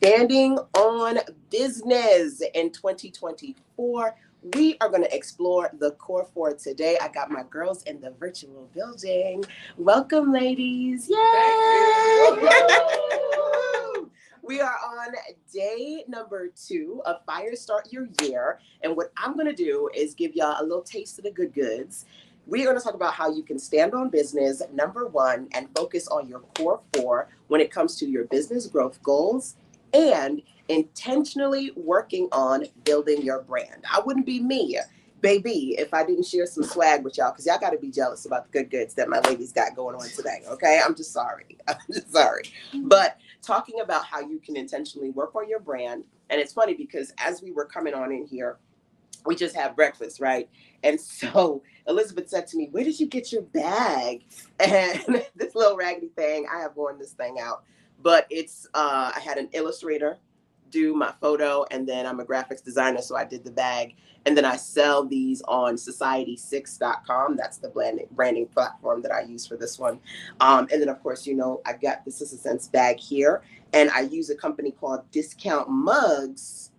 Standing on business in 2024. We are going to explore the core four today. I got my girls in the virtual building. Welcome, ladies. Yay! We are on day number 2 of Fire Start Your Year. And what I'm going to do is give y'all a little taste of the good goods. We're going to talk about how you can stand on business, number 1, and focus on your core 4 when it comes to your business growth goals and intentionally working on building your brand. I wouldn't be me, baby, if I didn't share some swag with y'all, because y'all got to be jealous about the good goods that my ladies got going on today, okay? I'm just sorry. But talking about how you can intentionally work on your brand, and it's funny because as we were coming on in here, we just had breakfast, right? And so Elizabeth said to me, where did you get your bag? And this little raggedy thing, I have worn this thing out, but it's, I had an illustrator do my photo, and then I'm a graphics designer, so I did the bag. And then I sell these on society6.com. That's the branding platform that I use for this one. And then, of course, you know, I got the Sister Sense bag here, and I use a company called Discount Mugs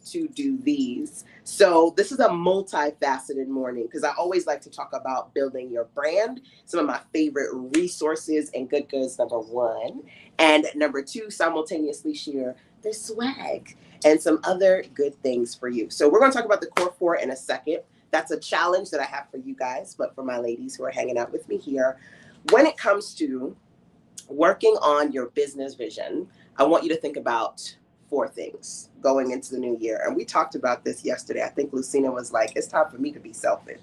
to do these. So this is a multifaceted morning because I always like to talk about building your brand. Some of my favorite resources and good goods, number 1. And number 2, simultaneously share the swag and some other good things for you. So we're going to talk about the core 4 in a second. That's a challenge that I have for you guys, but for my ladies who are hanging out with me here, when it comes to working on your business vision, I want you to think about 4 things going into the new year. And we talked about this yesterday. I think Lucina was like, it's time for me to be selfish.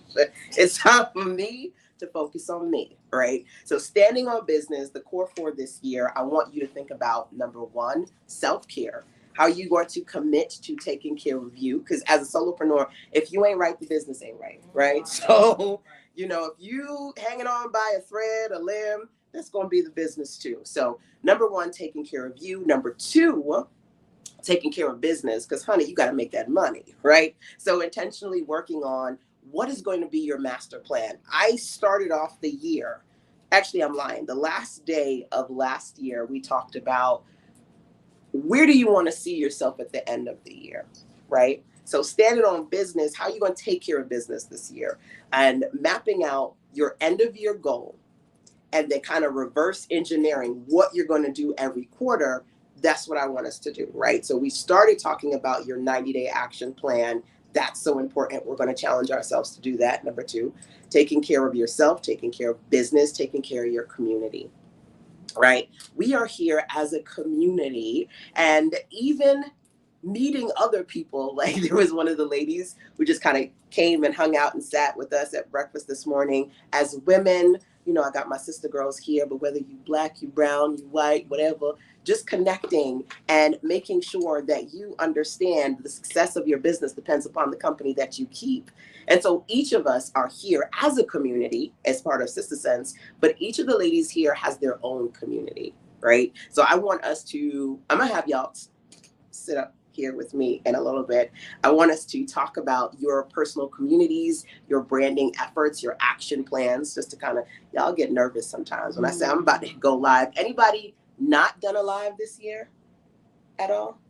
It's time for me to focus on me, right? So standing on business, the core 4 this year, I want you to think about, number 1, self-care. How are you going to commit to taking care of you? Because as a solopreneur, if you ain't right, the business ain't right, right? So, you know, if you hanging on by a thread, a limb, that's going to be the business too. So number 1, taking care of you. Number 2, taking care of business, because honey, you got to make that money, right? So intentionally working on what is going to be your master plan. I started off the year, actually I'm lying, the last day of last year, we talked about where do you want to see yourself at the end of the year, right? So standing on business, how are you going to take care of business this year? And mapping out your end of year goal and then kind of reverse engineering what you're going to do every quarter. That's what I want us to do, right? So we started talking about your 90-day action plan. That's so important. We're going to challenge ourselves to do that. Number 2, taking care of yourself, taking care of business, taking care of your community, right? We are here as a community, and even meeting other people. Like there was one of the ladies who just kind of came and hung out and sat with us at breakfast this morning. As women, you know, I got my sister girls here, but whether you black, you brown, you white, whatever, just connecting and making sure that you understand the success of your business depends upon the company that you keep. And so each of us are here as a community as part of Sister Sense, but each of the ladies here has their own community, right? So I want us to, I'm going to have y'all sit up here with me in a little bit. I want us to talk about your personal communities, your branding efforts, your action plans, just to kind of, y'all get nervous sometimes when I say I'm about to go live. Anybody not done a live this year at all?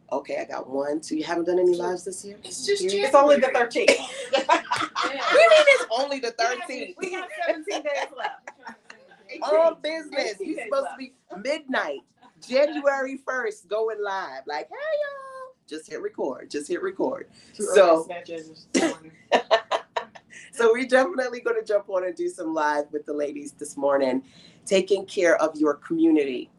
Okay, I got 1, 2. You haven't done any lives this year? It's just It's only the 13th. We mean it's only the 13th. We have 17 days left. On business. You're supposed to be midnight, January 1st, going live. Like, hey, y'all. Just hit record. Just hit record. So we're definitely going to jump on and do some live with the ladies this morning, taking care of your community.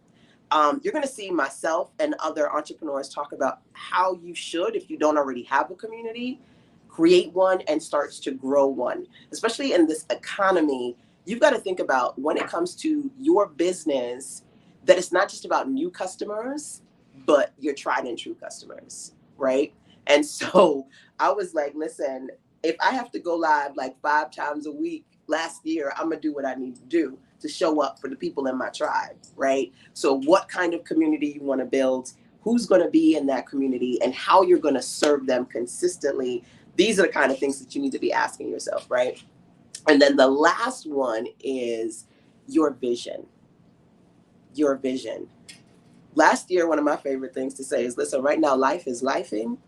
You're going to see myself and other entrepreneurs talk about how you should, if you don't already have a community, create one and start to grow one. Especially in this economy, you've got to think about when it comes to your business, that it's not just about new customers, but your tried and true customers, right? And so I was like, listen, if I have to go live like 5 times a week last year, I'm going to do what I need to do to show up for the people in my tribe, right? So what kind of community you want to build, who's going to be in that community, and how you're going to serve them consistently. These are the kind of things that you need to be asking yourself, right? And then the last one is your vision. Your vision. Last year, one of my favorite things to say is, listen, right now, life is lifing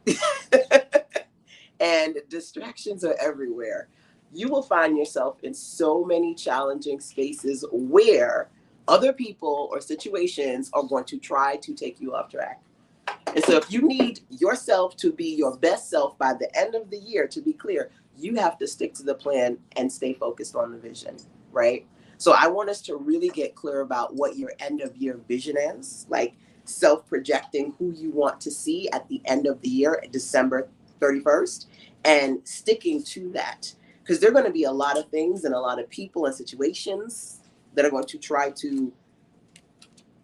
and distractions are everywhere. You will find yourself in so many challenging spaces where other people or situations are going to try to take you off track. And so if you need yourself to be your best self by the end of the year, to be clear, you have to stick to the plan and stay focused on the vision, right? So I want us to really get clear about what your end of year vision is, like self-projecting who you want to see at the end of the year, December 31st, and sticking to that. Because there are going to be a lot of things and a lot of people and situations that are going to try to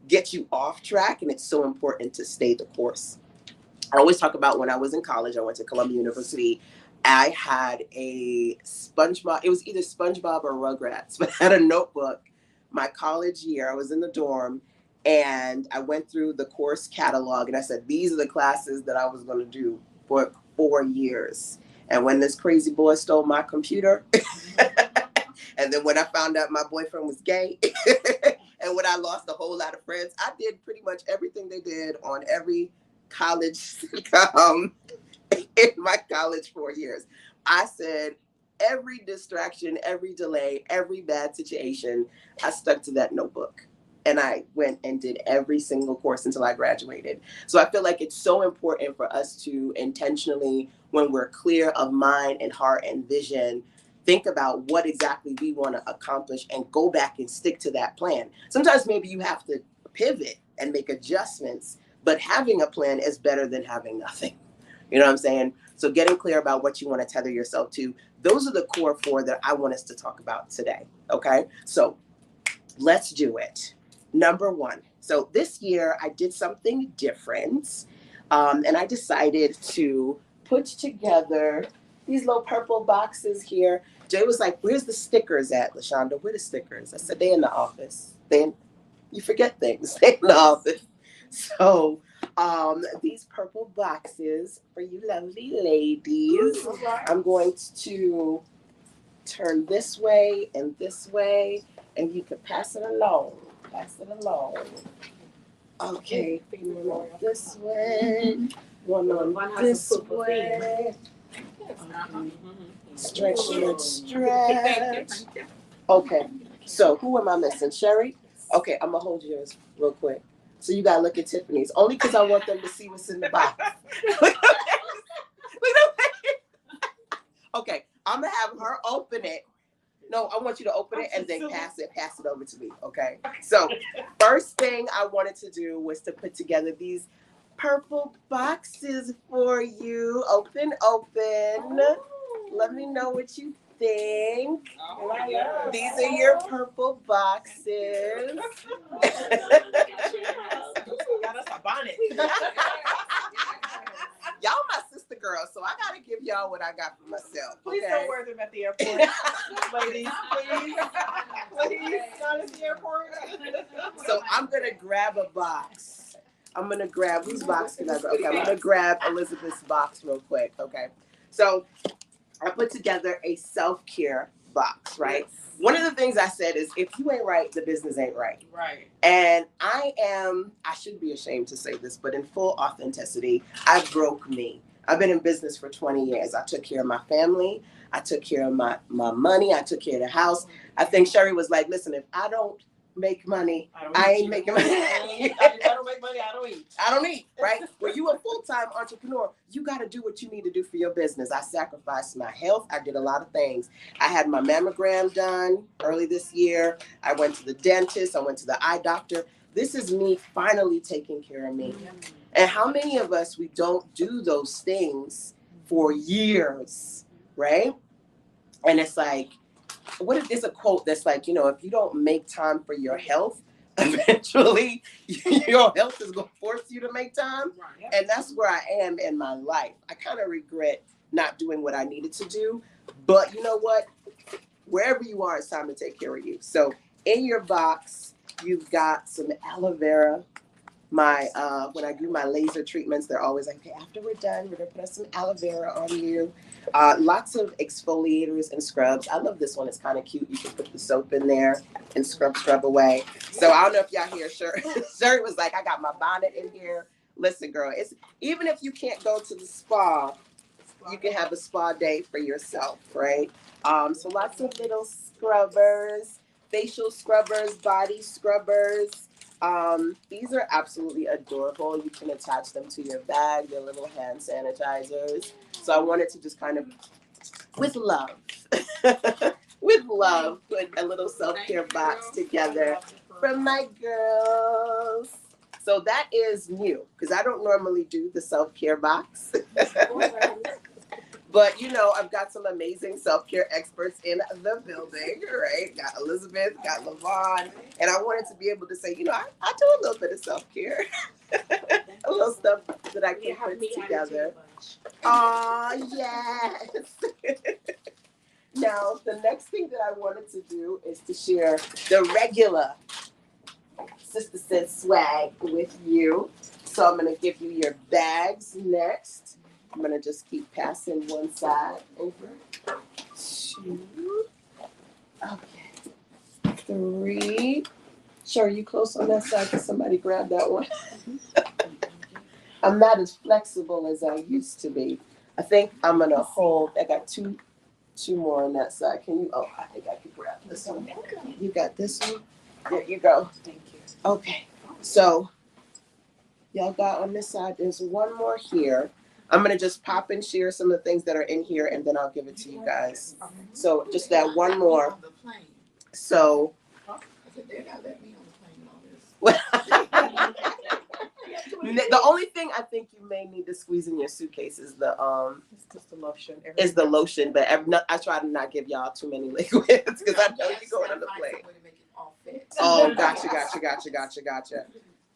get you off track, and it's so important to stay the course. I always talk about when I was in college, I went to Columbia University. I had a SpongeBob, it was either SpongeBob or Rugrats, but I had a notebook my college year. I was in the dorm and I went through the course catalog and I said, these are the classes that I was going to do for 4 years. And when this crazy boy stole my computer, and then when I found out my boyfriend was gay, and when I lost a whole lot of friends, I did pretty much everything they did on every college sitcom in my college 4 years. I said every distraction, every delay, every bad situation, I stuck to that notebook. And I went and did every single course until I graduated. So I feel like it's so important for us to intentionally, when we're clear of mind and heart and vision, think about what exactly we want to accomplish and go back and stick to that plan. Sometimes maybe you have to pivot and make adjustments, but having a plan is better than having nothing. You know what I'm saying? So getting clear about what you want to tether yourself to, those are the core 4 that I want us to talk about today. Okay? So let's do it. Number 1. So this year I did something different, and I decided to put together these little purple boxes here. Jay was like, where's the stickers at, LaShonda? Where the stickers? I said, they in the office. You forget things. They in the office. So these purple boxes for you lovely ladies. I'm going to turn this way, and you can pass it along. Pass it along. Okay, one this way, one on this way. Stretch, stretch. Okay, so who am I missing? Sherry? Okay, I'm gonna hold yours real quick. So you gotta look at Tiffany's, only because I want them to see what's in the box. Okay, I'm gonna have her open it. No, I want you to open it and then pass it over to me, okay? So first thing I wanted to do was to put together these purple boxes for you. Open. Let me know what you think. Oh, these are your purple boxes. Got us a bonnet. Y'all my sister girls, so I gotta give y'all what I got for myself. Please okay? don't wear them at the airport. Ladies, please. Please, not at the airport. So I'm gonna grab a box. I'm gonna grab, whose box can I grab? Okay, I'm gonna grab Elizabeth's box real quick, okay? So I put together a self-care box, right? Yes. One of the things I said is, if you ain't right, the business ain't right. Right. And I should be ashamed to say this, but in full authenticity, I broke me. I've been in business for 20 years. I took care of my family. I took care of my money. I took care of the house. I think Sherry was like, listen, if I don't make money, I ain't making money. I don't make money, I don't eat, right? When you a full-time entrepreneur, you got to do what you need to do for your business. I sacrificed my health. I did a lot of things. I had my mammogram done early this year. I went to the dentist. I went to the eye doctor. This is me finally taking care of me. And how many of us, we don't do those things for years, right? And it's like, what if there's a quote that's like, if you don't make time for your health, eventually your health is going to force you to make time. And that's where I am in my life. I kind of regret not doing what I needed to do. But you know what? Wherever you are, it's time to take care of you. So in your box, you've got some aloe vera, my when I do my laser treatments, they're always like, okay, after we're done, we're gonna put some aloe vera on you. Lots of exfoliators and scrubs. I love this one. It's kind of cute. You can put the soap in there and scrub away. So I don't know if y'all hear Sher. Sher was like, I got my bonnet in here. Listen, girl, it's even if you can't go to the spa, you can have a spa day for yourself, right? So lots of little scrubbers, facial scrubbers, body scrubbers. These are absolutely adorable. You can attach them to your bag, your little hand sanitizers. So I wanted to just kind of, with love, with love, put a little self-care box together for my girls. So that is new because I don't normally do the self-care box. But you know, I've got some amazing self-care experts in the building, right? Got Elizabeth, got Lavon, and I wanted to be able to say, you know, I do a little bit of self-care, a little stuff that I can put together. Aw, yes. Now, the next thing that I wanted to do is to share the regular Sister Said swag with you. So I'm gonna give you your bags next. I'm gonna just keep passing one side over. 2. Okay. 3. Sure, you close on that side? Can somebody grab that one? I'm not as flexible as I used to be. I think I'm gonna hold. I got two more on that side. Can you? Oh, I think I can grab this one. You got this one? There you go. Thank you. Okay. So y'all got on this side. There's one more here. I'm gonna just pop and share some of the things that are in here, and then I'll give it to you guys. So just that one more. So. They're not letting me on the plane and all this. The only thing I think you may need to squeeze in your suitcase is the It's just the lotion. Is the lotion, but I try to not give y'all too many liquids because I know you're going on the plane. Oh, gotcha.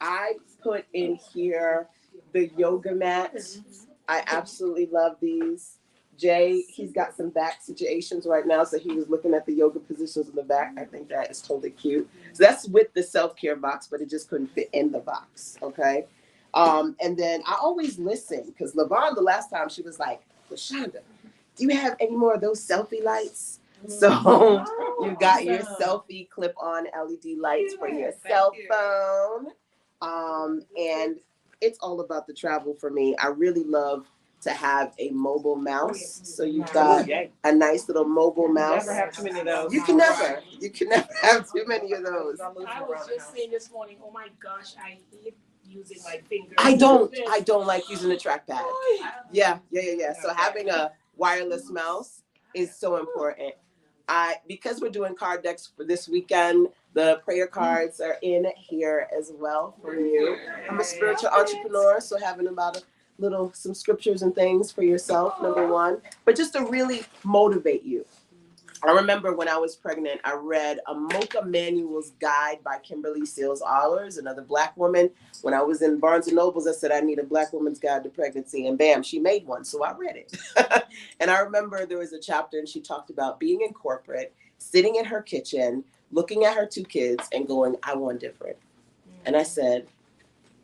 I put in here the yoga mats. I absolutely love these. Jay, he's got some back situations right now, so he was looking at the yoga positions in the back. I think that is totally cute. So that's with the self-care box, but it just couldn't fit in the box, okay? And then I always listen, because Lavon, the last time, she was like, LaShonda, do you have any more of those selfie lights? So you got your selfie clip-on LED lights for your cell phone. And it's all about the travel for me. I really love to have a mobile mouse. So you've got a nice little mobile mouse. Never have too many of those. You can never have too many of those. I was just saying this morning, oh my gosh, I hate using my fingers. I don't like using the trackpad. Yeah. So having a wireless mouse is so important. Because we're doing card decks for this weekend, the prayer cards are in here as well for you. I'm a spiritual entrepreneur, so having about some scriptures and things for yourself, number one, but just to really motivate you. I remember when I was pregnant, I read a Mocha Manual's Guide by Kimberly Seals Allers, another Black woman. When I was in Barnes & Nobles, I said, I need a Black woman's guide to pregnancy, and bam, she made one, so I read it. And I remember there was a chapter, and she talked about being in corporate, sitting in her kitchen, looking at her 2 kids, and going, I want different. And I said,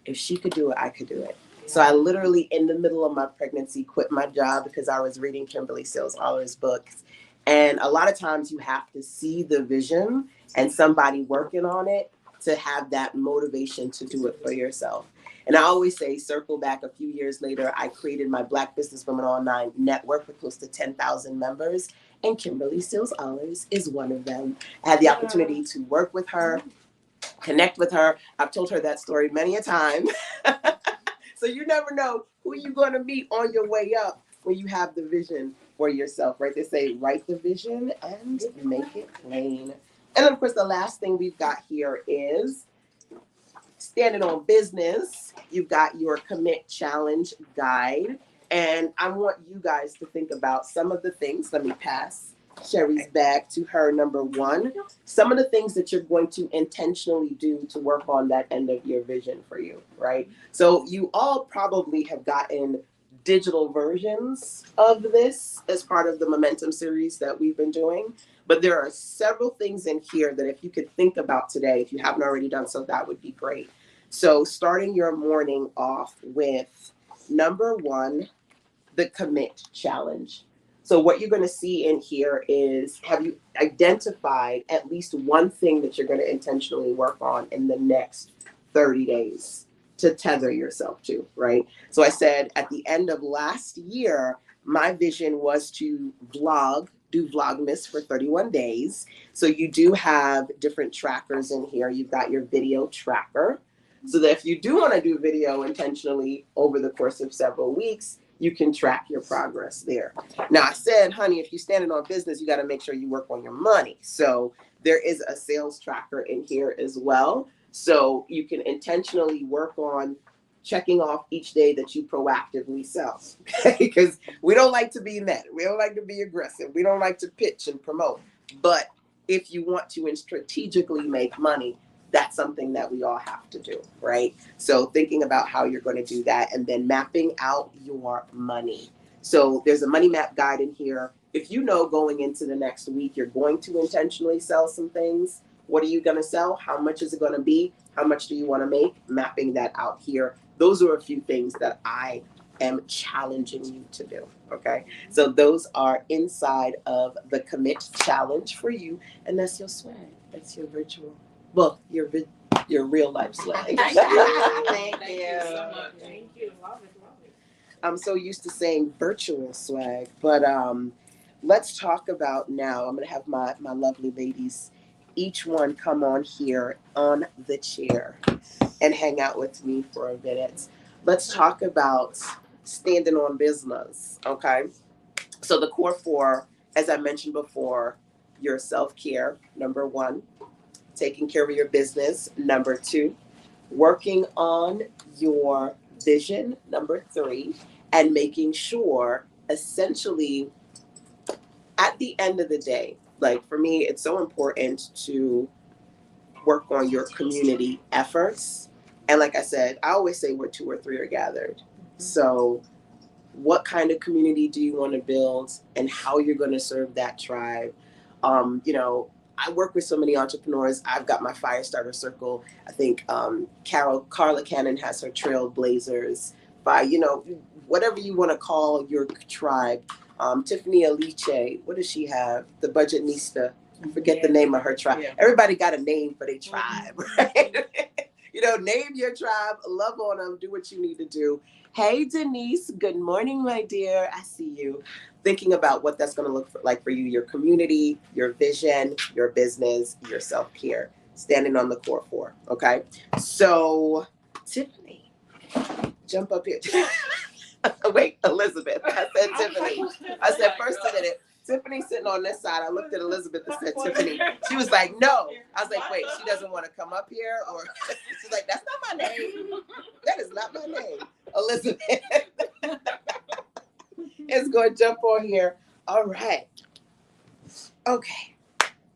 if she could do it, I could do it. So I literally, in the middle of my pregnancy, quit my job because I was reading Kimberly Seals Allers' books. And a lot of times you have to see the vision and somebody working on it to have that motivation to do it for yourself. And I always say, circle back a few years later, I created my Black Businesswomen Online network with close to 10,000 members. And Kimberly Seals Allers is one of them. I had the opportunity to work with her, connect with her. I've told her that story many a time. So you never know who you're going to meet on your way up when you have the vision for yourself, right? They say, write the vision and make it plain. And then, of course, the last thing we've got here is standing on business. You've got your Commit Challenge guide. And I want you guys to think about some of the things. Let me pass Sherry's bag to her, number one. Some of the things that you're going to intentionally do to work on that end of your vision for you, right? So you all probably have gotten digital versions of this as part of the Momentum series that we've been doing. But there are several things in here that if you could think about today, if you haven't already done so, that would be great. So starting your morning off with number one, the commit challenge. So what you're going to see in here is, have you identified at least one thing that you're going to intentionally work on in the next 30 days to tether yourself to, right? So I said at the end of last year, my vision was to do Vlogmas for 31 days. So you do have different trackers in here. You've got your video tracker. So that if you do want to do video intentionally over the course of several weeks, you can track your progress there. Now, I said, honey, if you're standing on business, you got to make sure you work on your money. So there is a sales tracker in here as well. So you can intentionally work on checking off each day that you proactively sell. Because we don't like to be met. We don't like to be aggressive. We don't like to pitch and promote. But if you want to strategically make money, that's something that we all have to do, right? So thinking about how you're going to do that and then mapping out your money. So there's a money map guide in here. If you know going into the next week, you're going to intentionally sell some things. What are you going to sell? How much is it going to be? How much do you want to make? Mapping that out here. Those are a few things that I am challenging you to do, okay? So those are inside of the commit challenge for you. And that's your swag. That's your virtual. Well, your real life swag. Thank you so much. Thank you. Love it. I'm so used to saying virtual swag, but let's talk about now. I'm gonna have my lovely ladies, each one come on here on the chair and hang out with me for a minute. Let's talk about standing on business, okay? So the core four, as I mentioned before, your self-care, number one. Taking care of your business, number two. Working on your vision, number three. And making sure, essentially, at the end of the day, like for me, it's so important to work on your community efforts. And like I said, I always say where two or three are gathered. So what kind of community do you want to build and how you're going to serve that tribe? I work with so many entrepreneurs. I've got my Firestarter Circle. I think Carla Cannon has her Trailblazers. Whatever you want to call your tribe. Tiffany Aliche, what does she have? The Budgetnista. I forget the name of her tribe. Yeah. Everybody got a name for their tribe, right? Name your tribe, love on them, do what you need to do. Hey, Denise, good morning, my dear. I see you. Thinking about what that's going to look like for you, your community, your vision, your business, your self-care, standing on the core four, okay? So, Tiffany, jump up here. Wait, Elizabeth. I said Tiffany. I said first a minute. Tiffany sitting on this side. I looked at Elizabeth and said Tiffany. She was like, no. I was like, wait, she doesn't want to come up here? Or she's like, that's not my name. That is not my name. Elizabeth is going to jump on here. All right. Okay.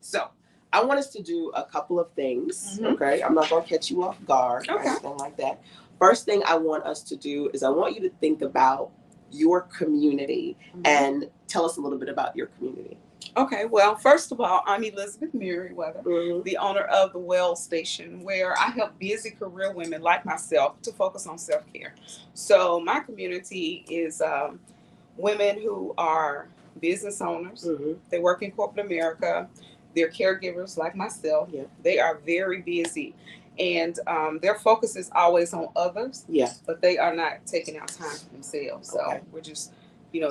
So I want us to do a couple of things. Mm-hmm. Okay. I'm not going to catch you off guard or anything like that. First thing I want us to do is I want you to think about your community and tell us a little bit about your community. Okay, well, first of all, I'm Elizabeth Merriweather, the owner of the Well Station, where I help busy career women like myself to focus on self-care. So my community is women who are business owners. They work in corporate America. They're caregivers like myself. Yeah. They are very busy. And their focus is always on others, but they are not taking out time for themselves. So we're just,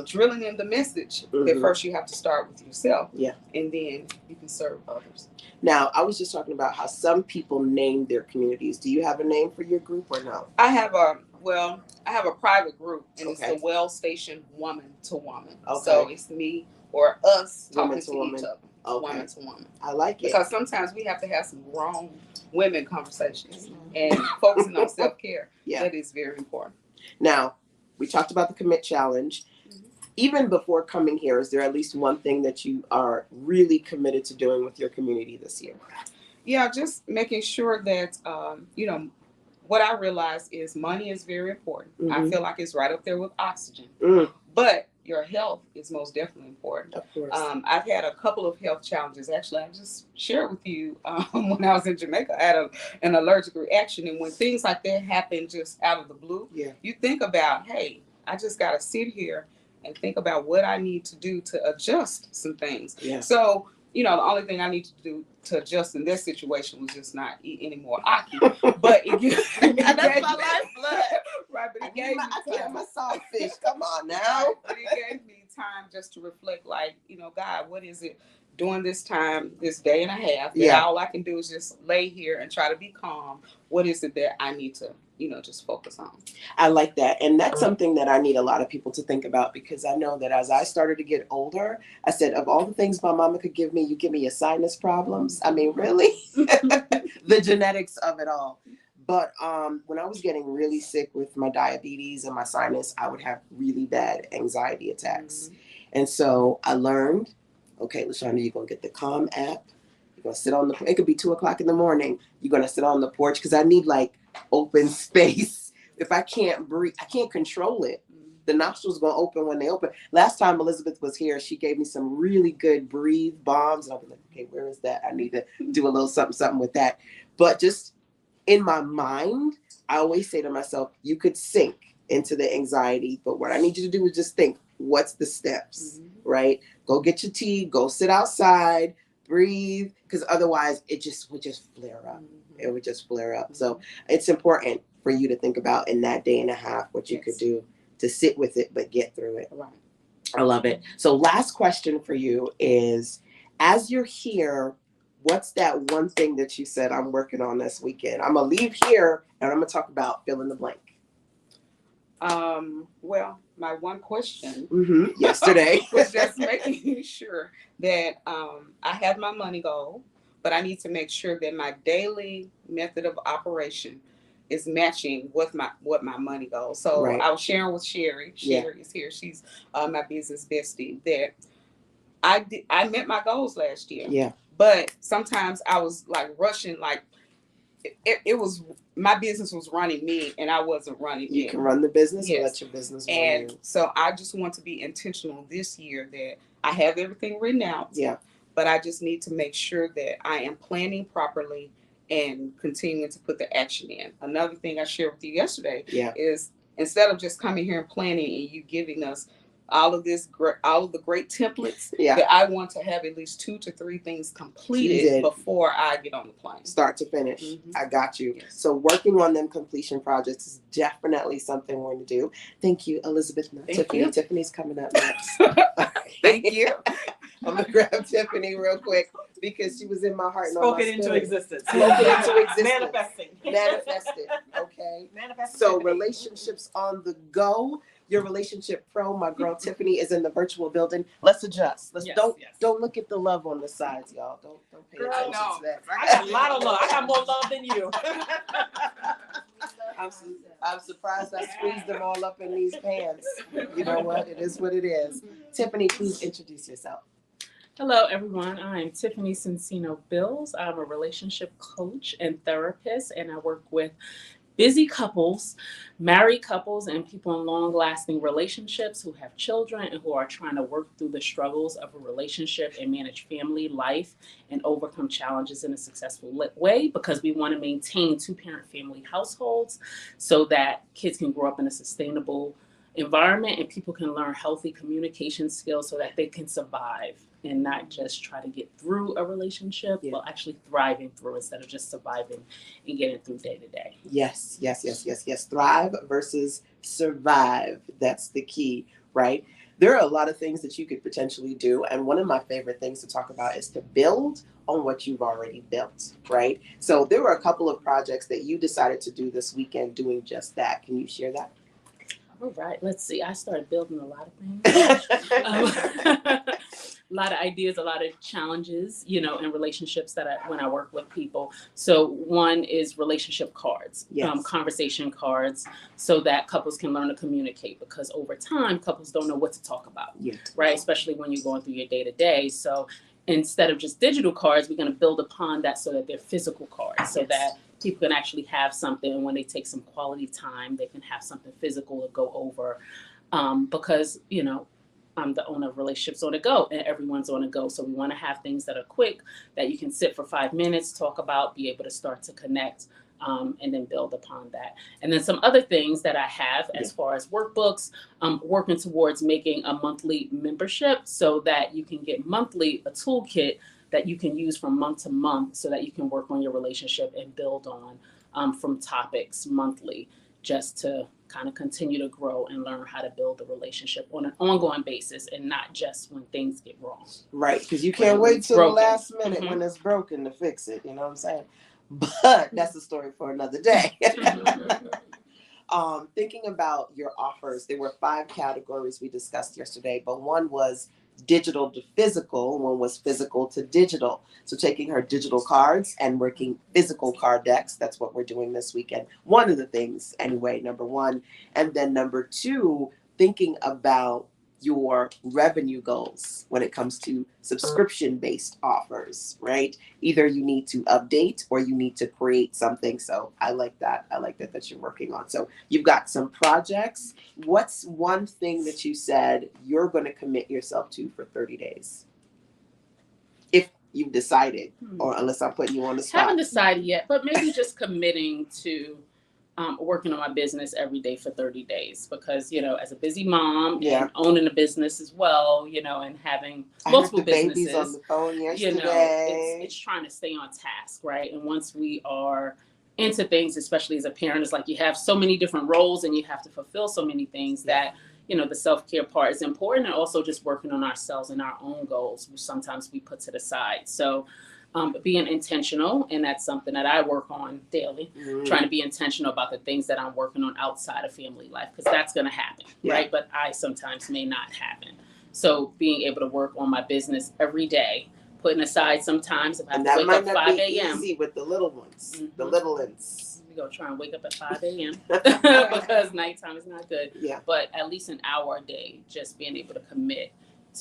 drilling in the message that first you have to start with yourself, and then you can serve others. Now, I was just talking about how some people name their communities. Do you have a name for your group or no? I have a private group, and it's the Well Station Woman to Woman. Okay. So it's me or us talking to each other. Woman to woman. I like it. Because sometimes we have to have some grown women conversations and focusing on self-care. That is very important. Now, we talked about the commit challenge. Even before coming here, is there at least one thing that you are really committed to doing with your community this year? Yeah, just making sure that, what I realize is money is very important. I feel like it's right up there with oxygen. But your health is most definitely important. Of course. I've had a couple of health challenges. Actually, I just shared with you when I was in Jamaica, I had an allergic reaction. And when things like that happen just out of the blue, Yeah. you think about, hey, I just got to sit here and think about what I need to do to adjust some things. Yeah. So, the only thing I need to do to adjust in this situation was just not eat any more aki. But it gave, That's my lifeblood. Right, but I it gave me can't have time. my saltfish. Come on now. Right, but it gave me time just to reflect, like, God, what is it during this time, this day and a half, that all I can do is just lay here and try to be calm? What is it that I need to, just focus on? I like that. And that's something that I need a lot of people to think about, because I know that as I started to get older, I said, of all the things my mama could give me, you give me your sinus problems. I mean, really? The genetics of it all. But when I was getting really sick with my diabetes and my sinus, I would have really bad anxiety attacks. And so I learned, okay, LaShonda, you're going to get the Calm app. You're going to sit on it could be 2:00 in the morning. You're going to sit on the porch, because I need like open space. If I can't breathe, I can't control it. The nostrils going to open when they open. Last time Elizabeth was here, she gave me some really good breathe bombs. And I'll be like, okay, where is that? I need to do a little something with that. But just in my mind, I always say to myself, you could sink into the anxiety, but what I need you to do is just think, what's the steps, right? Go get your tea, go sit outside, breathe, because otherwise it would just flare up. It would just flare up. So it's important for you to think about in that day and a half what you could do to sit with it, but get through it. Right. I love it. So last question for you is, as you're here, what's that one thing that you said, I'm working on this weekend? I'm going to leave here and I'm going to talk about fill in the blank. Well, my one question yesterday was just making sure that I have my money goal, but I need to make sure that my daily method of operation is matching with what my money goes. So I was sharing with Sherry. Sherry is here. She's my business bestie. That I met my goals last year. Yeah. But sometimes I was like rushing, like it was, my business was running me and I wasn't running it. You can run the business and let your business run and you. So I just want to be intentional this year that I have everything written out. Yeah. But I just need to make sure that I am planning properly and continuing to put the action in. Another thing I shared with you yesterday is, instead of just coming here and planning and you giving us all of the great templates, that I want to have at least 2 to 3 things completed before I get on the plane. Start to finish. I got you. Yes. So working on them completion projects is definitely something we're going to do. Thank you, Elizabeth. Tiffany. Tiffany's coming up next. Thank you. I'm going to grab Tiffany real quick because she was in my heart. Spoken into existence. Spoken into existence. Manifesting. Manifested. Okay. Manifested. So relationships on the go. Your relationship pro, my girl Tiffany, is in the virtual building. Let's adjust. Don't look at the love on the sides, y'all. Don't pay attention to that. I got a lot of love. I got more love than you. I'm surprised I squeezed them all up in these pants. You know what? It is what it is. Tiffany, please introduce yourself. Hello, everyone. I'm Tiffany Cincino Bills. I'm a relationship coach and therapist, and I work with busy couples, married couples, and people in long-lasting relationships who have children and who are trying to work through the struggles of a relationship and manage family life and overcome challenges in a successful way, because we want to maintain 2-parent family households so that kids can grow up in a sustainable environment and people can learn healthy communication skills so that they can survive and not just try to get through a relationship, but actually thriving through instead of just surviving and getting through day to day. Yes. Thrive versus survive. That's the key, right? There are a lot of things that you could potentially do. And one of my favorite things to talk about is to build on what you've already built, right? So there were a couple of projects that you decided to do this weekend doing just that. Can you share that? All right, let's see. I started building a lot of things. A lot of ideas, a lot of challenges, in relationships when I work with people. So one is relationship cards, conversation cards, so that couples can learn to communicate, because over time, couples don't know what to talk about, right? Especially when you're going through your day to day. So instead of just digital cards, we're going to build upon that so that they're physical cards, so that people can actually have something, and when they take some quality time, they can have something physical to go over, because, I'm the owner of Relationships on the Go, and everyone's on the go. So we want to have things that are quick, that you can sit for 5 minutes, talk about, be able to start to connect, and then build upon that. And then some other things that I have as far as workbooks, working towards making a monthly membership so that you can get monthly a toolkit that you can use from month to month so that you can work on your relationship and build on from topics monthly, just to kind of continue to grow and learn how to build a relationship on an ongoing basis and not just when things get wrong. Right, because you can't When wait it's till broken. the last minute Mhm. when it's broken to fix it. You know what I'm saying? But that's a story for another day. Thinking about your offers, there were 5 categories we discussed yesterday, but one was digital to physical, one was physical to digital. So taking her digital cards and working physical card decks, that's what we're doing this weekend. One of the things, anyway, number 1. And then number 2, thinking about your revenue goals when it comes to subscription-based offers, right? Either you need to update or you need to create something. So I like that. I like that you're working on. So you've got some projects. What's one thing that you said you're going to commit yourself to for 30 days? If you've decided, or unless I'm putting you on the spot. Haven't decided yet, but maybe just committing to working on my business every day for 30 days because, as a busy mom and owning a business as well, and having multiple businesses. Babies on the phone yesterday. It's trying to stay on task, right? And once we are into things, especially as a parent, it's like you have so many different roles and you have to fulfill so many things that, the self-care part is important, and also just working on ourselves and our own goals, which sometimes we put to the side. So being intentional, and that's something that I work on daily, trying to be intentional about the things that I'm working on outside of family life, because that's going to happen, right? But I sometimes may not happen. So being able to work on my business every day, putting aside sometimes if I have to wake up 5 a.m. Easy with the little ones, the little ones. We're going to try and wake up at 5 a.m. because nighttime is not good. Yeah. But at least an hour a day, just being able to commit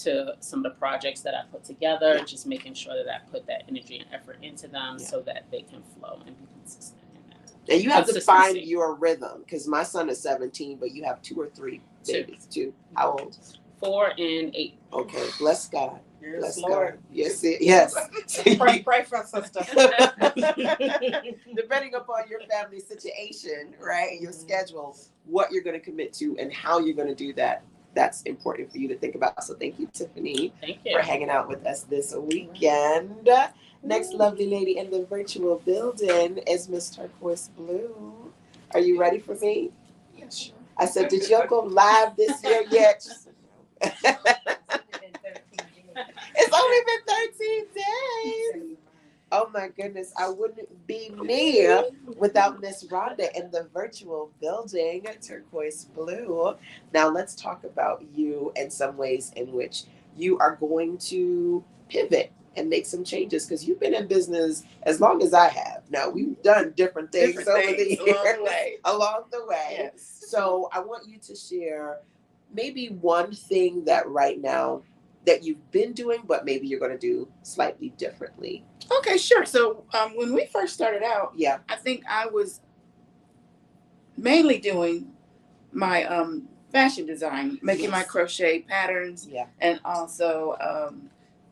to some of the projects that I put together, just making sure that I put that energy and effort into them so that they can flow and be consistent in that. And you have to find your rhythm, because my son is 17, but you have 2 or 3 babies. 2. How old? 4 and 8. Okay, bless God. Bless Lord. Yes, yes. Pray for us, sister. Depending upon your family situation, right, your schedule, what you're going to commit to and how you're going to do that, that's important for you to think about. So thank you, Tiffany, for hanging out with us this weekend. Next lovely lady in the virtual building is Miss Turquoise Blue. Are you ready for me? Yes, sure. I said, did y'all go live this year yet? It's only been 13 days. Oh my goodness, I wouldn't be me without Miss Rhonda in the virtual building, Turquoise Blue. Now let's talk about you and some ways in which you are going to pivot and make some changes, because you've been in business as long as I have. Now we've done different things over the years, along the way. Yes. So I want you to share maybe one thing that right now that you've been doing, but maybe you're going to do slightly differently. Okay, sure. So when we first started out, Yeah. I think I was mainly doing my fashion design, making my crochet patterns, and also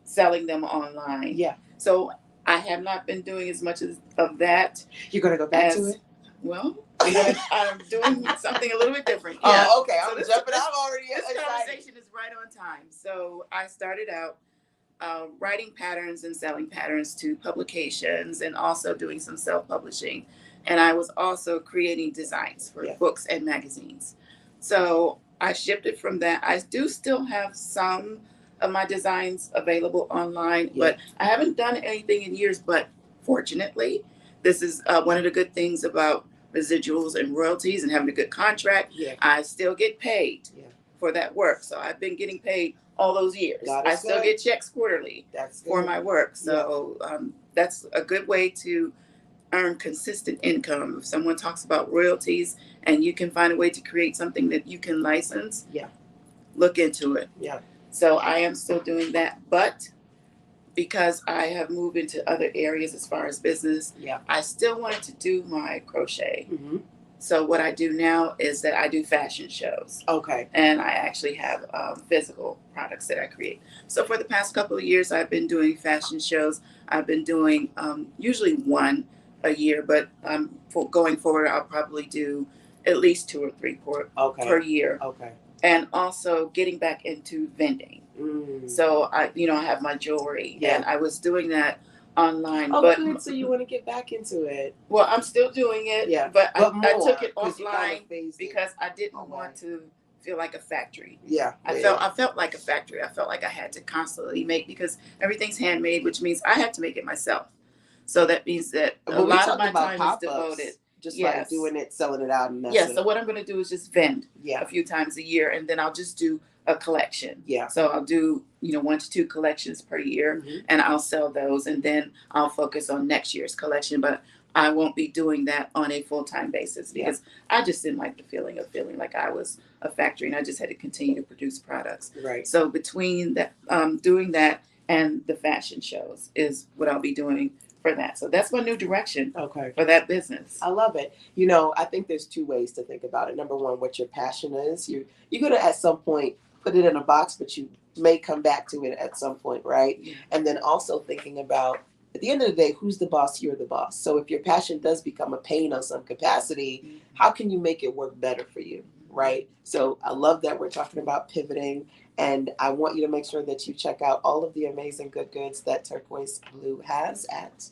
selling them online. Yeah. So I have not been doing as much of that. You're going to go back to it? Well, I'm doing something a little bit different. Yeah. Oh, okay. So I'm jumping out already. This conversation is right on time. So I started out writing patterns and selling patterns to publications, and also doing some self-publishing. And I was also creating designs for books and magazines. So I shifted from that. I do still have some of my designs available online, but I haven't done anything in years. But fortunately, this is one of the good things about residuals and royalties and having a good contract. I still get paid for that work. So I've been getting paid all those years. I still get checks quarterly for my work. So that's a good way to earn consistent income. If someone talks about royalties and you can find a way to create something that you can license, look into it. So I am still doing that, but because I have moved into other areas as far as business, I still wanted to do my crochet. So what I do now is that I do fashion shows. Okay. And I actually have physical products that I create. So for the past couple of years, I've been doing fashion shows. I've been doing usually one a year, but for going forward, I'll probably do at least 2 or 3 per year. Okay. And also getting back into vending. So I have my jewelry, and I was doing that online. Oh, but good. So you want to get back into it? Well, I'm still doing it. Yeah, but I more, took it 'cause you offline phased it because I didn't away. want to feel like a factory. Yeah. I felt like a factory. I felt like I had to constantly make, because everything's handmade, which means I have to make it myself. So that means that a lot of my time is devoted. Just like doing it, selling it out, and that's it. So what I'm going to do is just vend Yeah. a few times a year, and then I'll just do a collection. Yeah. So I'll do 1 to 2 collections per year, and I'll sell those, and then I'll focus on next year's collection. But I won't be doing that on a full-time basis because I just didn't like the feeling of feeling like I was a factory, and I just had to continue to produce products. Right. So between that, doing that and the fashion shows is what I'll be doing for that. So that's my new direction for that business. I love it. I think there's 2 ways to think about it. Number one, what your passion is. You're going to at some point put it in a box, but you may come back to it at some point, right? Yeah. And then also thinking about, at the end of the day, who's the boss? You're the boss. So if your passion does become a pain on some capacity, how can you make it work better for you, right? So I love that we're talking about pivoting, and I want you to make sure that you check out all of the amazing good goods that Turquoise Blue has at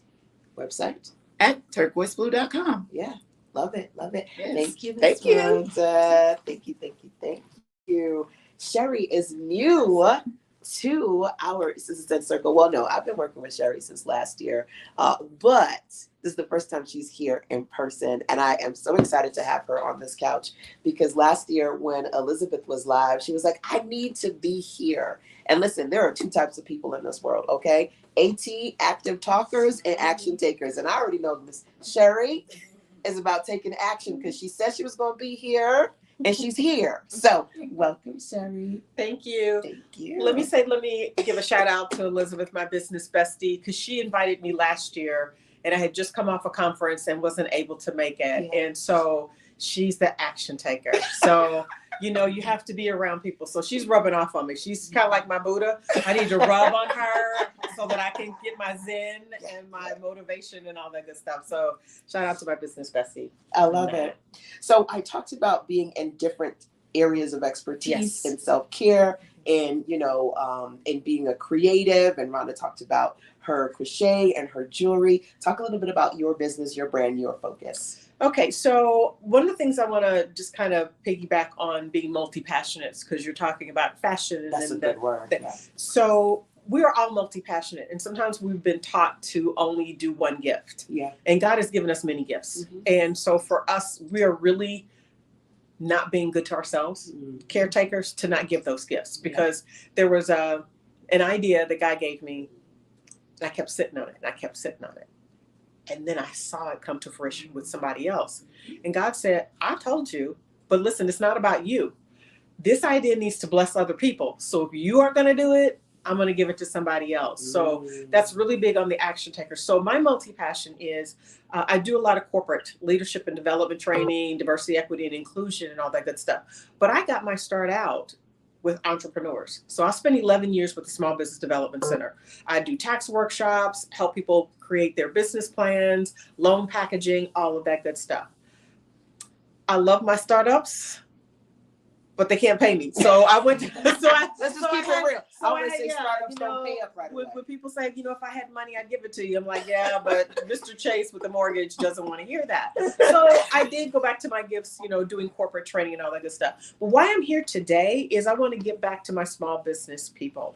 website at turquoiseblue.com. Yeah, love it. Yes. Thank you, Thank Ms. you. Wanda. Thank you. Sherry is new to our Sisters Circle. Well, no, I've been working with Sherry since last year, but this is the first time she's here in person, and I am so excited to have her on this couch because last year when Elizabeth was live, she was like, I need to be here. And listen, there are 2 types of people in this world, okay? AT, active talkers, and action takers. And I already know Miss Sherry is about taking action because she said she was going to be here, and she's here. So welcome, Sherry. Thank you. Thank you. Let me give a shout out to Elizabeth, my business bestie, because she invited me last year, and I had just come off a conference and wasn't able to make it. Yeah. And so she's the action taker. So, you have to be around people. So she's rubbing off on me. She's kind of like my Buddha. I need to rub on her so that I can get my zen and my motivation and all that good stuff. So shout out to my business bestie. I love it. So I talked about being in different areas of expertise in self-care and, and being a creative. And Rhonda talked about her crochet and her jewelry. Talk a little bit about your business, your brand, your focus. Okay, so one of the things I want to just kind of piggyback on being multi-passionate, because you're talking about fashion. That's a good word. Yeah. So we are all multi-passionate, and sometimes we've been taught to only do one gift. Yeah. And God has given us many gifts. And so for us, we are really not being good to ourselves, caretakers, to not give those gifts, because there was an idea that God gave me, and I kept sitting on it. And then I saw it come to fruition with somebody else. And God said, I told you, but listen, it's not about you. This idea needs to bless other people. So if you are going to do it, I'm going to give it to somebody else. So that's really big on the action taker. So my multi-passion is I do a lot of corporate leadership and development training, diversity, equity, and inclusion, and all that good stuff. But I got my start out with entrepreneurs. So I spent 11 years with the Small Business Development Center. I do tax workshops, help people create their business plans, loan packaging, all of that good stuff. I love my startups, but they can't pay me. So I went to, let's just keep it real. I always say startups don't pay up right away. When people say, if I had money, I'd give it to you. I'm like, yeah, but Mr. Chase with the mortgage doesn't want to hear that. So I did go back to my gifts, doing corporate training and all that good stuff. But why I'm here today is I want to get back to my small business people.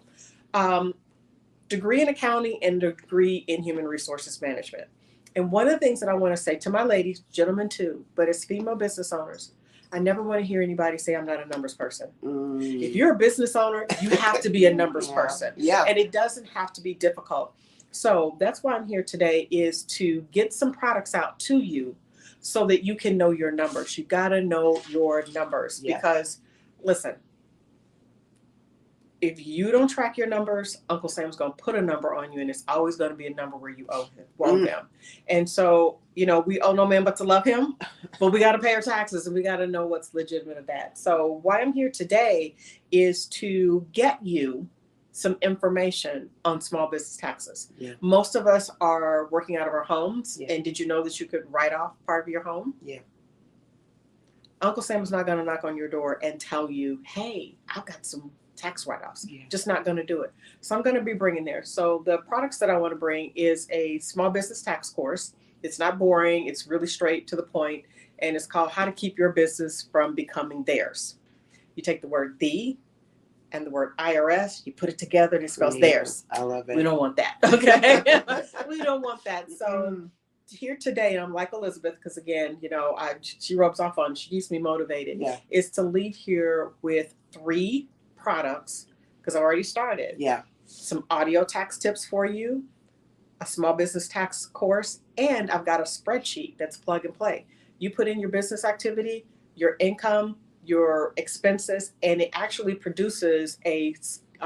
Degree in accounting and degree in human resources management. And one of the things that I want to say to my ladies, gentlemen too, but as female business owners, I never want to hear anybody say I'm not a numbers person. If you're a business owner, you have to be a numbers person. Yeah. And it doesn't have to be difficult. So that's why I'm here today, is to get some products out to you so that you can know your numbers. You got to know your numbers because, listen, if you don't track your numbers, Uncle Sam's going to put a number on you, and it's always going to be a number where you owe them. And so, we owe no man but to love him, but we got to pay our taxes, and we got to know what's legitimate of that. So why I'm here today is to get you some information on small business taxes. Yeah. Most of us are working out of our homes. Yeah. And did you know that you could write off part of your home? Yeah. Uncle Sam is not going to knock on your door and tell you, hey, I've got some tax write-offs. Yeah. Just not going to do it. So I'm going to be bringing there. So the products that I want to bring is a small business tax course. It's not boring. It's really straight to the point. And it's called How to Keep Your Business from Becoming Theirs. You take the word "the" and the word IRS, you put it together and it spells theirs. I love it. We don't want that. Okay. We don't want that. So here today, I'm like Elizabeth, because again, she rubs off on, she keeps me motivated, is to leave here with 3 products, because I already started. Yeah. Some audio tax tips for you, a small business tax course, and I've got a spreadsheet that's plug and play. You put in your business activity, your income, your expenses, and it actually produces a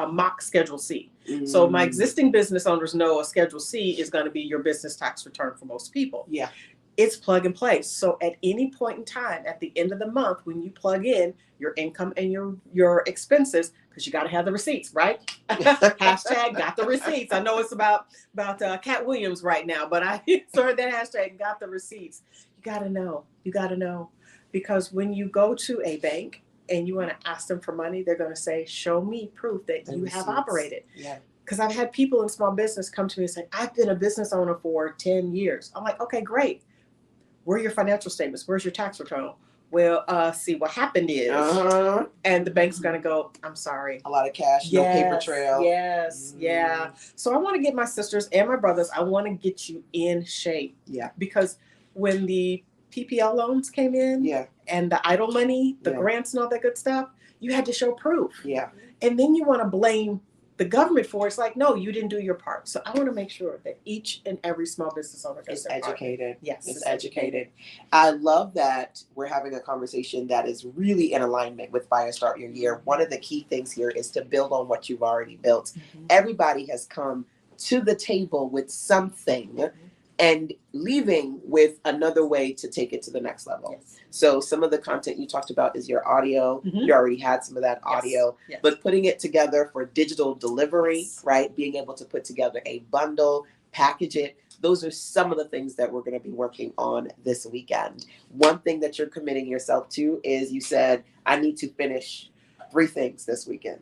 mock Schedule C. So my existing business owners know a Schedule C is going to be your business tax return for most people. Yeah. It's plug and play. So at any point in time, at the end of the month, when you plug in your income and your expenses, because you got to have the receipts, right? Hashtag got the receipts. I know it's about Cat Williams right now, but I started that hashtag got the receipts. You got to know. You got to know. Because when you go to a bank and you want to ask them for money, they're going to say, show me proof that you have operated. Yeah. Because I've had people in small business come to me and say, I've been a business owner for 10 years. I'm like, okay, great. Where are your financial statements? Where's your tax return? Well, see, what happened is, and the bank's going to go, I'm sorry. A lot of cash, no paper trail. Yes, yeah. So I want to get my sisters and my brothers, I want to get you in shape. Yeah. Because when the PPL loans came in and the idle money, the grants and all that good stuff, you had to show proof. Yeah. And then you want to blame the government for it. It's like, no, you didn't do your part. So I want to make sure that each and every small business owner is educated. Yes. It's educated. I love that we're having a conversation that is really in alignment with Fire Start Your Year. One of the key things here is to build on what you've already built. Everybody has come to the table with something and leaving with another way to take it to the next level. Yes. So some of the content you talked about is your audio. You already had some of that audio, but putting it together for digital delivery, right? Being able to put together a bundle, package it. Those are some of the things that we're going to be working on this weekend. One thing that you're committing yourself to is you said, I need to finish 3 things this weekend.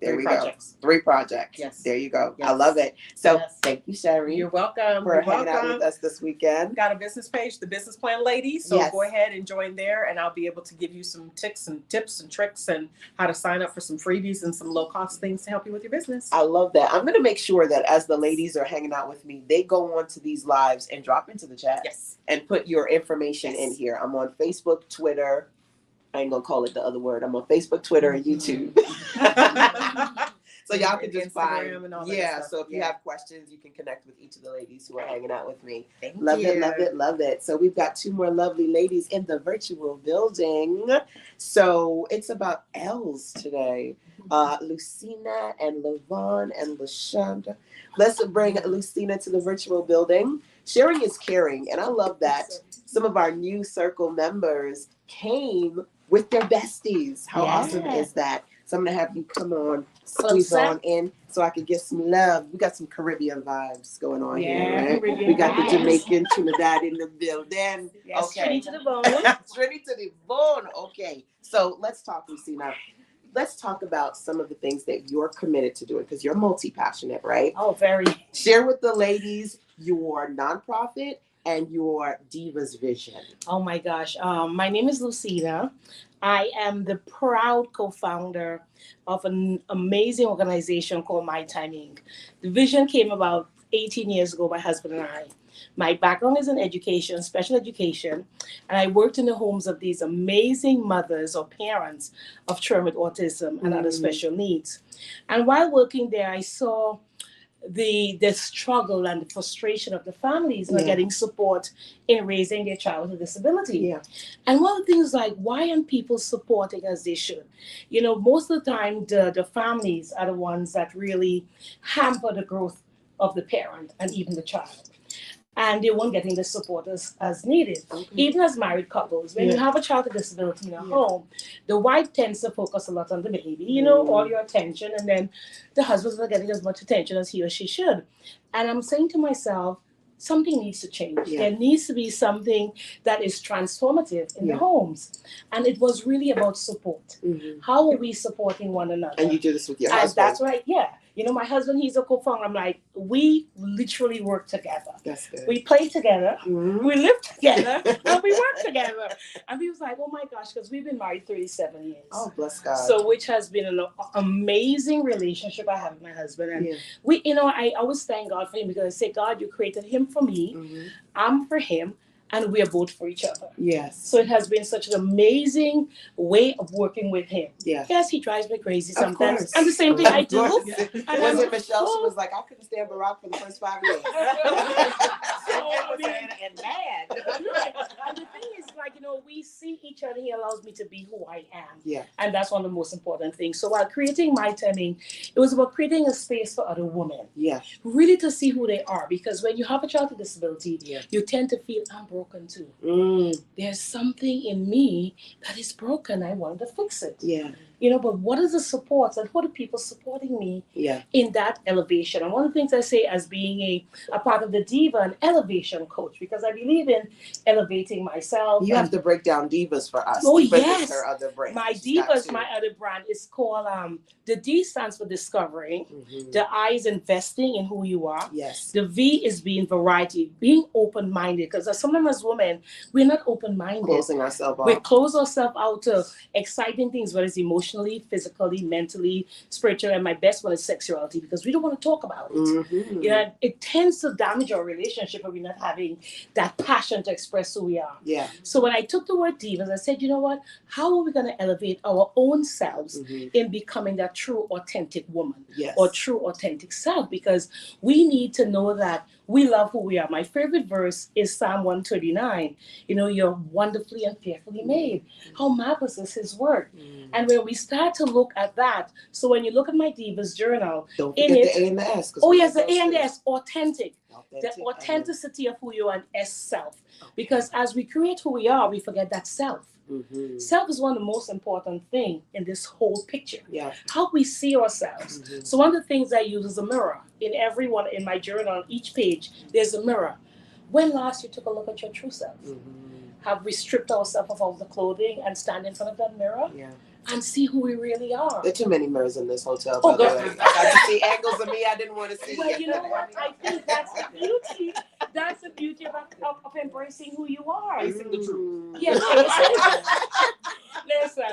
There we go. 3 projects. Yes. There you go. Yes. I love it. So Yes. Thank you, Sherry. You're welcome. For hanging out with us this weekend. Got a business page, the Business Plan Ladies. So go ahead and join there, and I'll be able to give you some tips and tricks and how to sign up for some freebies and some low cost things to help you with your business. I love that. I'm going to make sure that as the ladies are hanging out with me, they go onto these lives and drop into the chat and put your information in here. I'm on Facebook, Twitter. I ain't going to call it the other word. I'm on Facebook, Twitter, and YouTube. So y'all can just find, so if you have questions, you can connect with each of the ladies who are hanging out with me. Love it. So we've got 2 more lovely ladies in the virtual building. So it's about L's today. Lucina and Lavon and LaShonda. Let's bring Lucina to the virtual building. Sharing is caring, and I love that some of our new circle members came with their besties. How awesome is that? So I'm going to have you come on, squeeze on in so I can get some love. We got some Caribbean vibes going on here, right? We got the Jamaican Trinidad in the building. Yes, okay. Trini to the bone. Trini to the bone. Okay. So let's talk, Lucina. Let's talk about some of the things that you're committed to doing because you're multi-passionate, right? Oh, very. Share with the ladies your nonprofit and your Divas vision. Oh my gosh. My name is Lucina. I am the proud co-founder of an amazing organization called My Time Inc. The vision came about 18 years ago, my husband and I. My background is in education, special education, and I worked in the homes of these amazing mothers or parents of children with autism and other special needs. And while working there, I saw the struggle and the frustration of the families not Yeah. getting support in raising their child with disability. Yeah. And one of the things like, why aren't people supporting as they should? You know, most of the time the families are the ones that really hamper the growth of the parent and even the child. And they weren't getting the support as needed. Even as married couples, when you have a child with disability in a home, the wife tends to focus a lot on the baby, you know, all your attention, and then the husband's not getting as much attention as he or she should. And I'm saying to myself, something needs to change. Yeah. There needs to be something that is transformative in the homes. And it was really about support. How are we supporting one another? And you do this with your And husband. that's right, yeah. You know, my husband, he's a co-founder. I'm like, we literally work together. That's good. We play together, Mhm. we live together, and we work together. And he was like, oh my gosh, because we've been married 37 years. Oh, bless God. So, which has been an amazing relationship I have with my husband. And Yeah. we, you know, I always thank God for him because I say, God, you created him for me, I'm for him, and we are both for each other. Yes. So it has been such an amazing way of working with him. Yeah. Yes, he drives me crazy Of sometimes. course. And the same thing I Of do. course. And Was I'm- it Michelle? She was like, I couldn't stand Barack for the first 5 years. So, I mean, and mad. right. And the thing is, like, you know, we see each other. He allows me to be who I am. Yeah. And that's one of the most important things. So while creating My Timing, it was about creating a space for other women, Yeah. really to see who they are. Because when you have a child with disability, Yeah. you tend to feel, I'm broken too. There's something in me that is broken. I want to fix it. Yeah. You know, but what is the support and who are the people supporting me Yeah. in that elevation? And one of the things I say as being a part of the Diva, an elevation coach, because I believe in elevating myself. You have to break down Divas for us. Oh, Divas is yes. her other brand. My She's got Divas, two. my other brand is called, the D stands for discovering, Mhm. the I is investing in who you are. Yes. The V is being variety, being open-minded. Because sometimes as women, we're not open-minded. Closing ourselves We off. close ourselves out to exciting things, whether it's emotionally, physically, mentally, spiritually, and my best one is sexuality, because we don't want to talk about it. Mhm. You know, it tends to damage our relationship if we're not having that passion to express who we are. Yeah. So when I took the word divas, I said, you know what? How are we going to elevate our own selves Mhm. in becoming that true, authentic woman Yes. or true, authentic self? Because we need to know that we love who we are. My favorite verse is Psalm 139. You know, you're wonderfully and fearfully made. How marvelous is his work. Mhm. And when we start to look at that, so when you look at my Divas journal, Don't in forget it- the A and the S. 'Cause oh we yes, the have those A and too. S, authentic. The Authentic. authenticity of who you are and S self. Because as we create who we are, we forget that self. Mhm. Self is one of the most important things in this whole picture. Yeah. How we see ourselves. Mhm. So one of the things I use is a mirror. In every one, in my journal, on each page, there's a mirror. When last you took a look at your true self? Mhm. Have we stripped ourselves of all the clothing and stand in front of that mirror Yeah. and see who we really are? There are too many mirrors in this hotel. Oh, by the God. way. I got to see angles of me I didn't want to see. Well, you know what? I think that's the beauty. That's the beauty of embracing who you are. Facing the truth. Yes. Listen,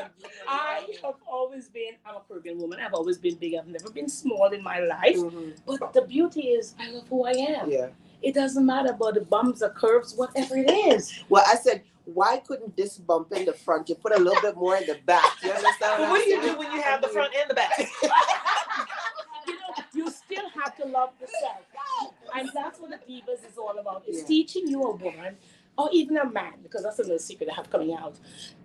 I have always been, I'm a Caribbean woman. I've always been big. I've never been small in my life. Mhm. But the beauty is, I love who I am. Yeah. It doesn't matter about the bumps, the curves, whatever it is. Well, I said, why couldn't this bump in the front? You put a little bit more in the back. You understand? But what do you do when you have the front and the back? You know, you still have to love yourself. And that's what the Divas is all about. It's Yeah. teaching you, a woman, or even a man, because that's another secret I have coming out.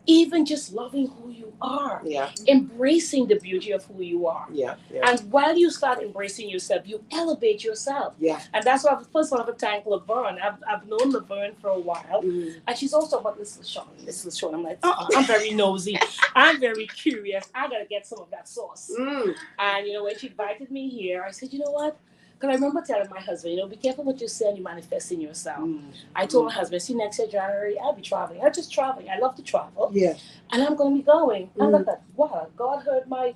Even just loving who you are, Yeah. embracing the beauty of who you are. Yeah. Yeah. And while you start embracing yourself, you elevate yourself. Yeah. And that's why first I have to thank Laverne. I've known Laverne for a while. Mhm. And she's also about this LaShawn. I'm like, I'm very nosy. I'm very curious. I gotta get some of that sauce. Mm. And you know, when she invited me here, I said, you know what? Because I remember telling my husband, you know, be careful what you say and you manifest in yourself. Mm. I told my husband, see, next year, January, I'll be traveling. I'm just traveling. I love to travel. Yeah. And I'm going to be going. And Mm. look at, wow, God heard my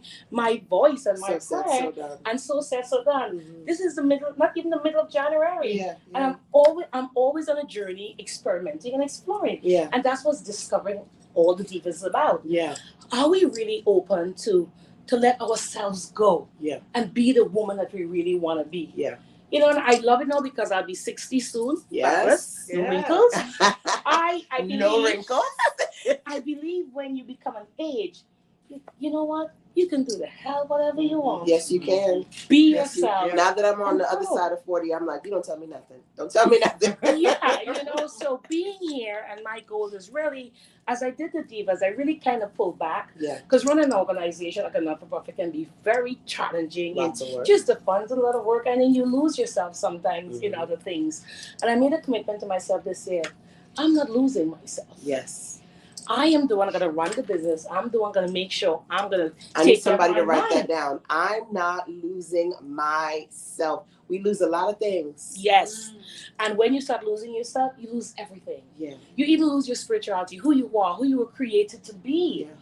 voice and my So prayer. said, so done. And so said, so done. Mhm. This is the middle, not even the middle of January. Yeah. And Yeah. I'm always on a journey experimenting and exploring. Yeah. And that's what's discovering all the Divas is about. Yeah. Are we really open to let ourselves go? Yeah. And be the woman that we really want to be? Yeah. You know, and I love it now because I'll be 60 soon. Yes. No Yeah. wrinkles. I believe, No wrinkles. I believe when you become an age, you know what? You can do the hell whatever you want. Yes, you can. Be Yes, you yourself. can. Now that I'm on the other side of 40, I'm like, you don't tell me nothing. Don't tell me nothing. Yeah, so being here and my goal is really, as I did the Divas, I really kind of pulled back. Yeah. Because running an organization like a not-for-profit can be very challenging. Lots of work. Just the fun's a lot of work, and then you lose yourself sometimes in Mhm. other things. And I made a commitment to myself this year. I'm not losing myself. Yes. I am the one going to run the business. I'm the one going to make sure I'm going to I need take care of somebody my to write that mind. down. I'm not losing myself. We lose a lot of things. Yes. And when you start losing yourself, you lose everything. Yeah. You even lose your spirituality, who you are, who you were created to be. Yeah.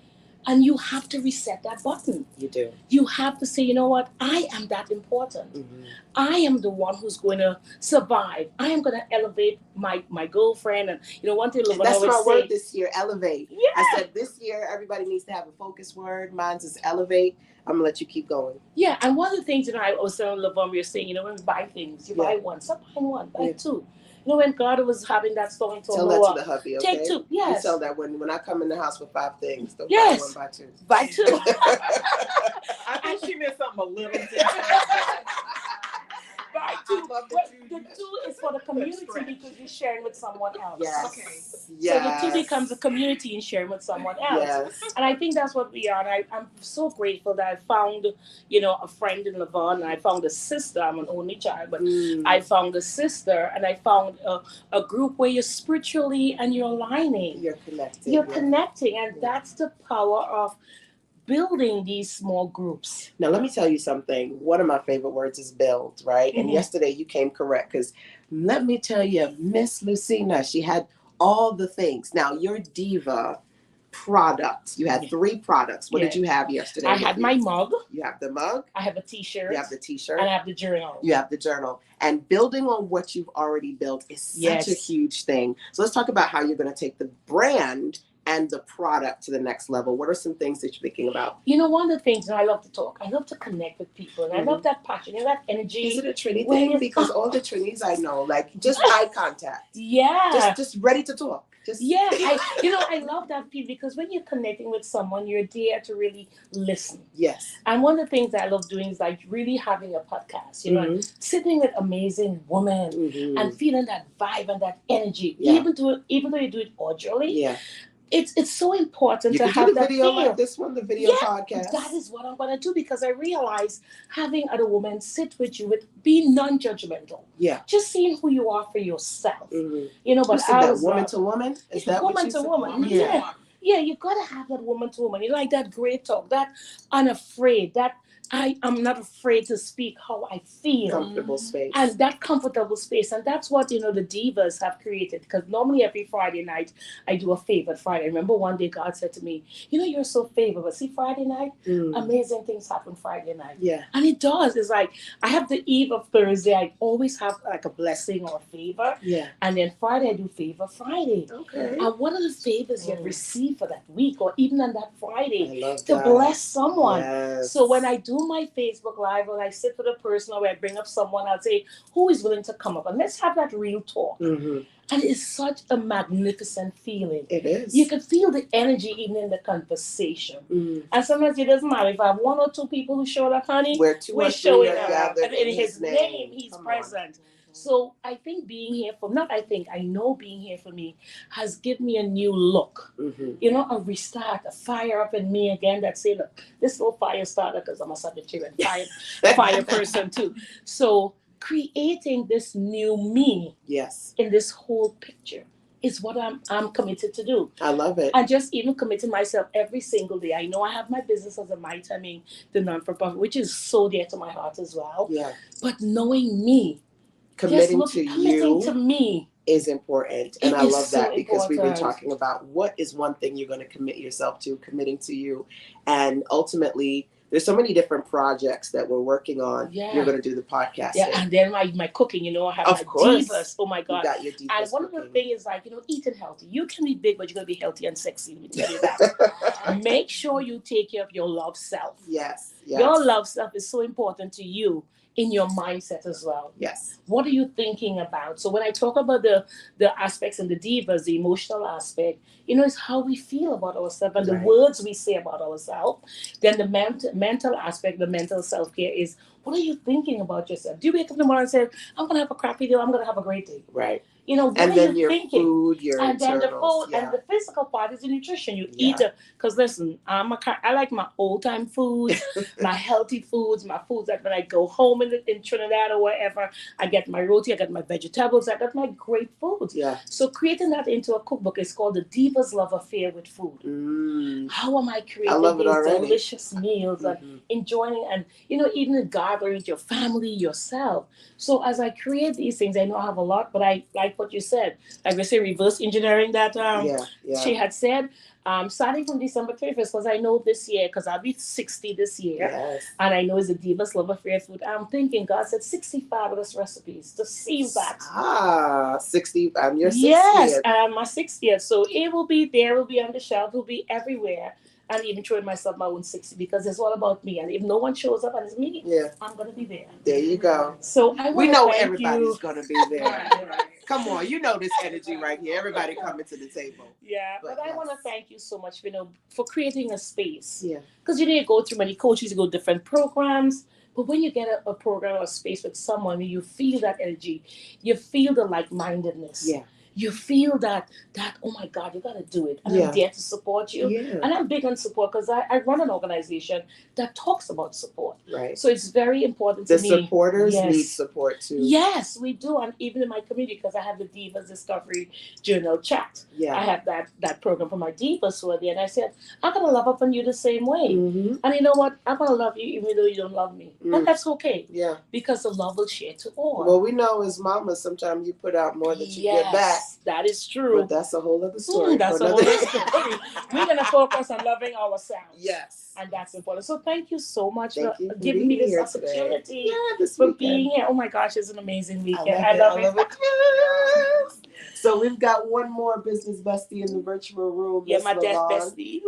And you have to reset that button. You do. You have to say, you know what? I am that important. Mm-hmm. I am the one who's going to survive. I am going to elevate my girlfriend. And, one thing That's always my say, word this year, elevate. Yeah. I said this year, everybody needs to have a focus word. Mine's is elevate. I'm going to let you keep going. Yeah, and one of the things, I was telling Lavon, we were saying, when we buy things, you buy one, stop buying one, buy two. When God was having that storm Tell that to the hubby, okay? Take two, yes. You tell that when I come in the house with 5 things, don't Yes. buy one, buy two. Buy two. I think she meant something a little different. Buy two. But the two is for the community because you're sharing with someone else. Yes. Okay. Yes. So the two becomes a community and sharing with someone else. Yes. And I think that's what we are. And I'm so grateful that I found, a friend in Lavon, and I found a sister. I'm an only child, but I found a sister, and I found a group where you're spiritually and you're aligning. You're connected. You're connecting, and that's the power of building these small groups. Now, let me tell you something. One of my favorite words is build, right? And yesterday you came correct because let me tell you, Miss Lucina, she had all the things. Now, your diva product, you had 3 products. What did you have yesterday? I had my mug. You have the mug. I have a t-shirt. You have the t-shirt. And I have the journal. You have the journal. And building on what you've already built is such a huge thing. So let's talk about how you're going to take the brand and the product to the next level. What are some things that you're thinking about? One of the things, I love to talk. I love to connect with people. And I love that passion, that energy. Is it a Trini thing? Because all the Trinis I know, like just eye contact. Yeah. Just ready to talk. I love that feel because when you're connecting with someone, you're there to really listen. Yes. And one of the things that I love doing is like really having a podcast, and sitting with amazing women and feeling that vibe and that energy. Yeah. Even though you do it audially. Yeah. It's so important you to can have do the that video feel. like this one, the video podcast. That is what I'm going to do because I realize having other women sit with you, be non-judgmental. Yeah. Just seeing who you are for yourself. Mm-hmm. But that woman to woman? Is that woman what you to said? woman? Yeah. Yeah, you got to have that woman to woman. You like that great talk, that unafraid, that I'm not afraid to speak how I feel. Comfortable space. And that comfortable space. And that's what, the divas have created. Because normally every Friday night, I do a favorite Friday. I remember one day God said to me, you're so favored. But see, Friday night, amazing things happen Friday night. Yeah. And it does. It's like, I have the eve of Thursday. I always have like a blessing or a favor. Yeah. And then Friday, I do favor Friday. Okay. And what are the favors you receive for that week or even on that Friday I love to that. bless someone? Yes. So when I do my Facebook Live, when I sit with a person or I bring up someone, I'll say, who is willing to come up? And let's have that real talk. Mm-hmm. And it's such a magnificent feeling. It is. You can feel the energy even in the conversation. Mm-hmm. And sometimes it doesn't matter. If I have 1 or 2 people who show up, honey, Where 2 or we're 3 showing are up. gathered And in his name, he's Come present. on. So I think being here I know being here for me has given me a new look. Mm-hmm. A restart, a fire up in me again that say, look, this little fire starter, because I'm a Sagittarian fire person too. So creating this new me in this whole picture is what I'm committed to do. I love it. And just even committing myself every single day. I know I have my business as a My Timing, the non-for-profit, which is so dear to my heart as well. Yeah. But knowing me, committing to me is important. And I love that because we've been talking about what is one thing you're going to commit yourself to, committing to you. And ultimately, there's so many different projects that we're working on. Yeah. You're going to do the podcast. Yeah, and then my cooking, I have my divas. Oh my God. You got your divas. And one of the things is like, eating healthy. You can be big, but you're going to be healthy and sexy. Let me tell you that. Make sure you take care of your love self. Yes. Your love self is so important to you. in your mindset as well. Yes. What are you thinking about? So when I talk about the aspects and the divas, the emotional aspect, it's how we feel about ourselves and the Right. words we say about ourselves. Then the mental aspect, the mental self-care is, what are you thinking about yourself? Do you wake up in the morning and say, I'm going to have a crappy day, I'm going to have a great day? Right. What And are then you your thinking? food, your And then the internals. food and the physical part is the nutrition. You Yeah. eat because listen, I like my old time foods, my healthy foods, my foods that when I go home in Trinidad or wherever, I get my roti, I get my vegetables, I got my great foods. Yeah. So creating that into a cookbook is called the Diva's Love Affair with Food. How am I creating love it these already. delicious meals and enjoying and eating the gathering with your family, yourself. So as I create these things, I know I have a lot, but I like what you said. Like we say, reverse engineering that she had said. Starting from December 31st, because I know this year, because I'll be 60 this year, Yes. and I know it's a Divas Love Affair food. I'm thinking God said 60 fabulous recipes to see that. 60. I'm your 60th. Yes, my 60th. So it will be there, will be on the shelf, it will be everywhere. And even throwing myself my own 60 because it's all about me. And if no one shows up and it's me, I'm going to be there. There you go. So we know thank everybody's going to be there. Come on, this energy right here. Everybody coming to the table. Yeah, but I want to thank you so much, for creating a space. Yeah. Because you go through many coaches, you go different programs. But when you get a program or a space with someone, you feel that energy, you feel the like-mindedness. Yeah. You feel that oh my God, you got to do it. And I'm there to support you. Yeah. And I'm big on support because I run an organization that talks about support. Right. So it's very important to me. The supporters need support too. Yes, we do. And even in my community, because I have the Divas Discovery Journal chat. Yeah. I have that program for my divas who are there. And I said, I'm going to love up on you the same way. Mm-hmm. And you know what? I'm going to love you even though you don't love me. And that's okay. Yeah. Because the love will share to all. Well, we know as mamas, sometimes you put out more than you get back. That is true. But that's a whole other story. That's a whole other story. We're going to focus on loving ourselves. Yes. And that's important. So thank you so much for giving me this opportunity. This for weekend. Being here. Oh my gosh, it's an amazing weekend. I love it. Yes. So we've got one more business bestie in the virtual room. Yeah, my deaf bestie.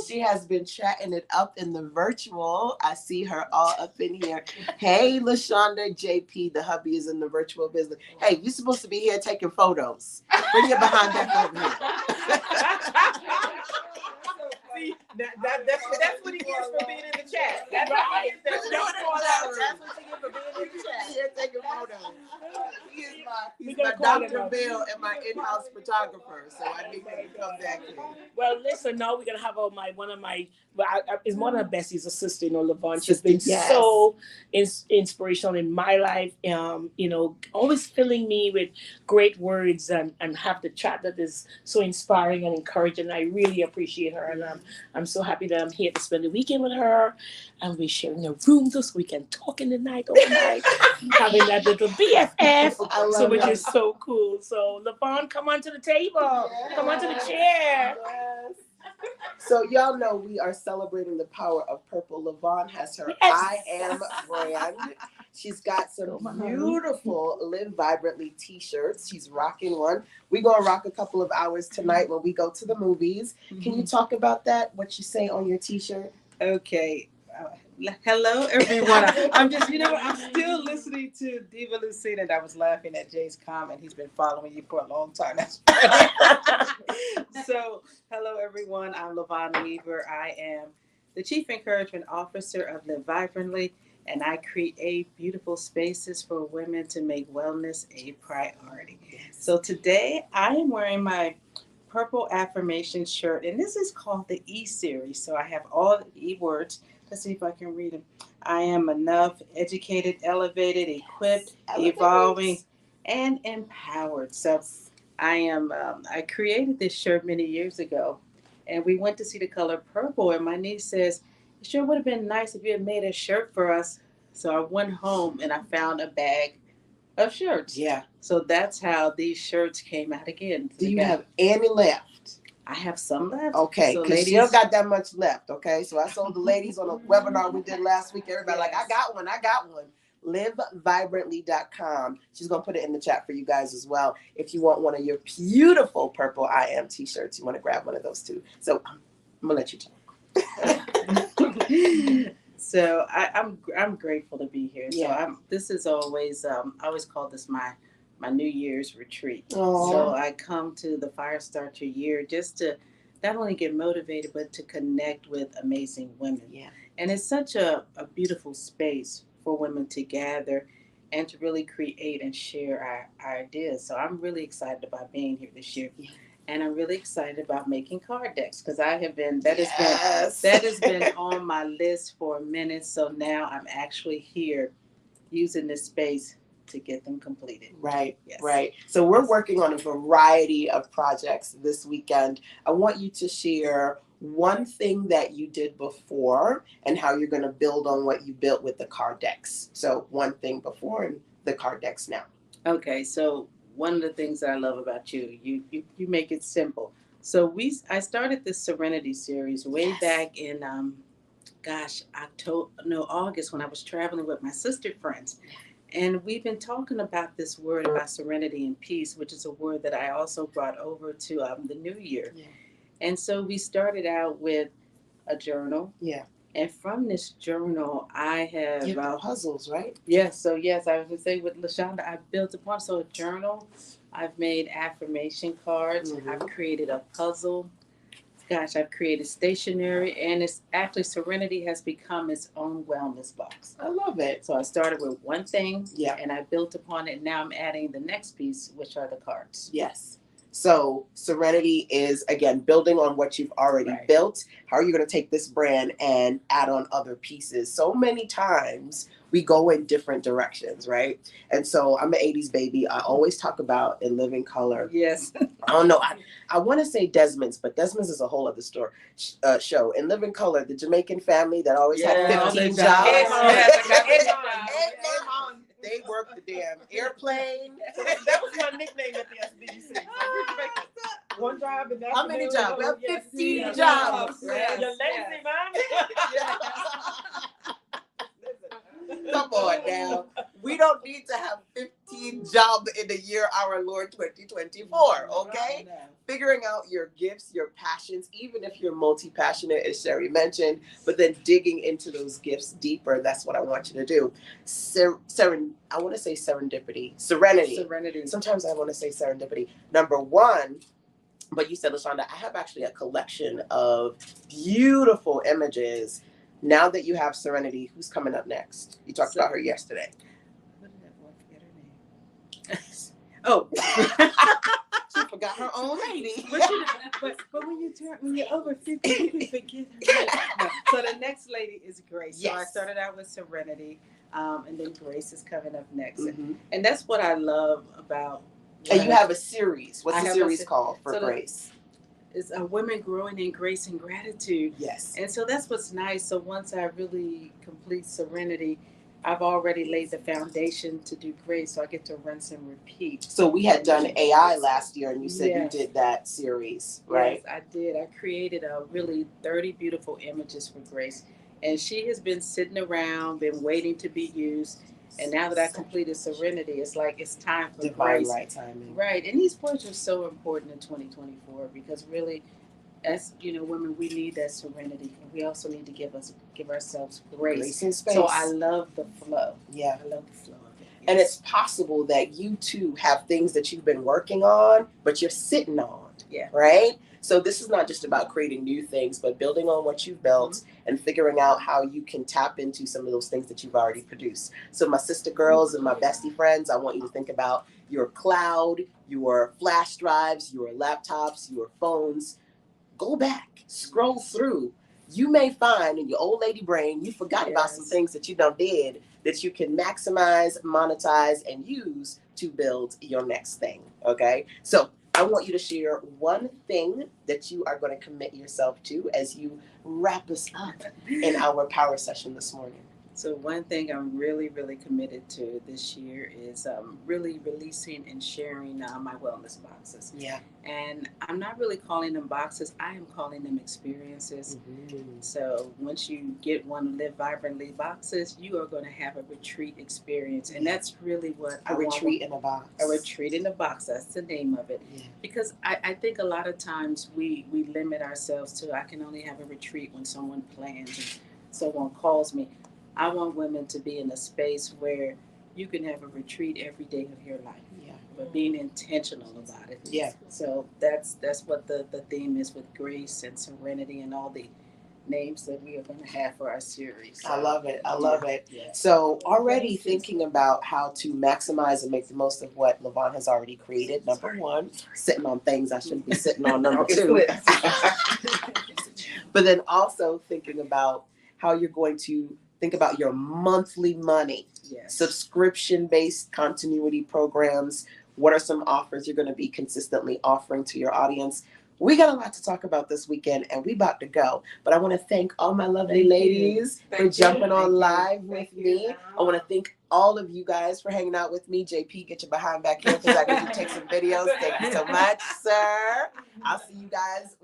She has been chatting it up in the virtual. I see her all up in here. Hey, LaShonda JP, the hubby is in the virtual business. Hey, you're supposed to be here taking photos. Bring your behind that over here. See, that's what he gets for being in the chat. That's right. That's what he gets for being in the chat. Here taking photos. He's my Dr. Bill and my in-house photographer, so I need him to come back here. Well, listen, now we're gonna have it's one of the besties, a sister, Lavon. She's been so inspirational in my life. Always filling me with great words and have the chat that is so inspiring and encouraging. I really appreciate her, and I'm so happy that I'm here to spend the weekend with her, and we're sharing a room so we can talk in the night all night, having that little BFF, which is so cool. So Lavon, come onto the table, come onto the chair. Yes. So y'all know we are celebrating the power of purple. Lavon has her I Am brand. She's got some beautiful Live Vibrantly t-shirts. She's rocking one. We're going to rock a couple of hours tonight when we go to the movies. Can you talk about that, what you say on your t-shirt? Okay. Hello, everyone. I'm still listening to Diva Lucina, and I was laughing at Jay's comment. He's been following you for a long time. So, hello, everyone. I'm Lavon Weaver. I am the Chief Encouragement Officer of Live Vibrantly, and I create beautiful spaces for women to make wellness a priority. So today, I am wearing my purple affirmation shirt, and this is called the E series. So I have all the E words. Let's see if I can read them. I am enough, educated, elevated, equipped, evolving, and empowered. So I created this shirt many years ago, and we went to see the color purple, and my niece says, it sure would have been nice if you had made a shirt for us. So I went home and I found a bag of shirts. Yeah. So that's how these shirts came out again. Do you have any left? I have some left. Okay, so because she don't got that much left, okay? So I sold the ladies on a webinar we did last week. Everybody like, I got one. LiveVibrantly.com. She's going to put it in the chat for you guys as well. If you want one of your beautiful purple I Am t-shirts, you want to grab one of those too. So I'm going to let you talk. So I'm grateful to be here. So Yeah. this is always I always call this my New Year's retreat. Aw. So I come to the Fire Start Your Year just to not only get motivated but to connect with amazing women. Yeah. And it's such a beautiful space for women to gather and to really create and share our ideas. So I'm really excited about being here this year. Yeah. And I'm really excited about making card decks because I have been that Yes. has been on my list for a minute. So now I'm actually here using this space to get them completed. Right, Yes. right. So we're working on a variety of projects this weekend. I want you to share one thing that you did before and how you're going to build on what you built with the card decks. So one thing before and the card decks now. Okay, so one of the things that I love about you make it simple. So I started this Serenity series way Yes. back in August when I was traveling with my sister friends. And we've been talking about this word about serenity and peace, which is a word that I also brought over to the new year. Yeah. And so we started out with a journal. Yeah. And from this journal, I have puzzles, right? yes. So yes, I was gonna say with LaShonda, I built upon a journal. I've made affirmation cards. Mhm. I've created a puzzle. Gosh, I've created stationery, and it's actually Serenity has become its own wellness box. I love it. So I started with one thing, Yeah. and I built upon it. Now I'm adding the next piece, which are the cards. Yes. So Serenity is, again, building on what you've already Right. built. How are you going to take this brand and add on other pieces? So many times we go in different directions, right? And so I'm an 80s baby. I always talk about In Living Color. Yes. I don't know. I want to say Desmond's, but Desmond's is a whole other show. In Living Color, the Jamaican family that always had 15 jobs. They worked the damn airplane. That was my nickname at the SBC. One job and How many jobs? We have 15 yes, jobs. yes, You're lazy, man. Come on now. We don't need to have 15 jobs in the year our Lord 2024, okay? No. Figuring out your gifts, your passions, even if you're multi-passionate, as Sherry mentioned, but then digging into those gifts deeper. That's what I want you to do. I want to say serendipity. Serenity. Sometimes I want to say serendipity. Number one, but you said, LaShonda, I have actually a collection of beautiful images. Now that you have Serenity, who's coming up next? You talked about her yesterday. What did I forget her name? She forgot her own lady. But when you're over 50, you can forget her name. No. So the next lady is Grace. Yes. So I started out with Serenity, and then Grace is coming up next. Mm-hmm. And that's what I love about. And you have a series. What's I the have series called for so Grace? It's Women Growing in Grace and Gratitude. Yes. And so that's what's nice. So once I really complete Serenity, I've already laid the foundation to do Grace, so I get to rinse and repeat. So we had done AI last year, and you said Yes. you did that series, right? Yes, I did. I created a really 30 beautiful images for Grace. And she has been sitting around, been waiting to be used. And now that I completed Serenity, it's like it's time for Divine Grace. right timing. Right. And these words are so important in 2024 because really, as women, we need that serenity. And we also need to give ourselves grace. And space. So I love the flow. Yeah. I love the flow of it. And it's possible that you too have things that you've been working on, but you're sitting on. Yeah. Right? So this is not just about creating new things, but building on what you've built and figuring out how you can tap into some of those things that you've already produced. So my sister girls and my bestie friends, I want you to think about your cloud, your flash drives, your laptops, your phones. Go back, scroll through. You may find in your old lady brain, you forgot about some things that you done did that you can maximize, monetize, and use to build your next thing, okay? So I want you to share one thing that you are going to commit yourself to as you wrap us up in our power session this morning. So one thing I'm really, really committed to this year is really releasing and sharing my wellness boxes. Yeah. And I'm not really calling them boxes. I am calling them experiences. Mm-hmm. So once you get one Live Vibrantly boxes, you are going to have a retreat experience. And that's really what A retreat in a box. A retreat in a box. That's the name of it. Yeah. Because I think a lot of times we limit ourselves to I can only have a retreat when someone plans. someone calls me, I want women to be in a space where you can have a retreat every day of your life. Yeah. But being intentional about it. Yeah. So that's what the theme is with grace and serenity and all the names that we are going to have for our series. I love it. I love it. Yeah. So already thinking about how to maximize and make the most of what Levon has already created. Number one, sitting on things I shouldn't be sitting on. Number two. But then also thinking about how you're going to think about your monthly money, Yes. subscription-based continuity programs. What are some offers you're going to be consistently offering to your audience? We got a lot to talk about this weekend, and we about to go. But I want to thank all my lovely ladies for jumping on live with me. I want to thank all of you guys for hanging out with me. JP, get your behind back here because I need to take some videos. Thank you so much, sir. I'll see you guys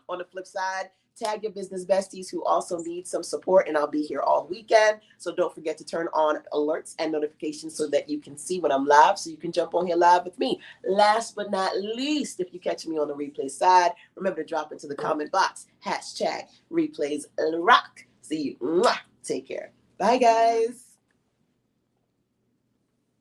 on the flip side. Tag your business besties who also need some support, and I'll be here all weekend. So don't forget to turn on alerts and notifications so that you can see when I'm live, so you can jump on here live with me. Last but not least, if you catch me on the replay side, remember to drop into the comment box, #replays rock. See you. Take care. Bye, guys.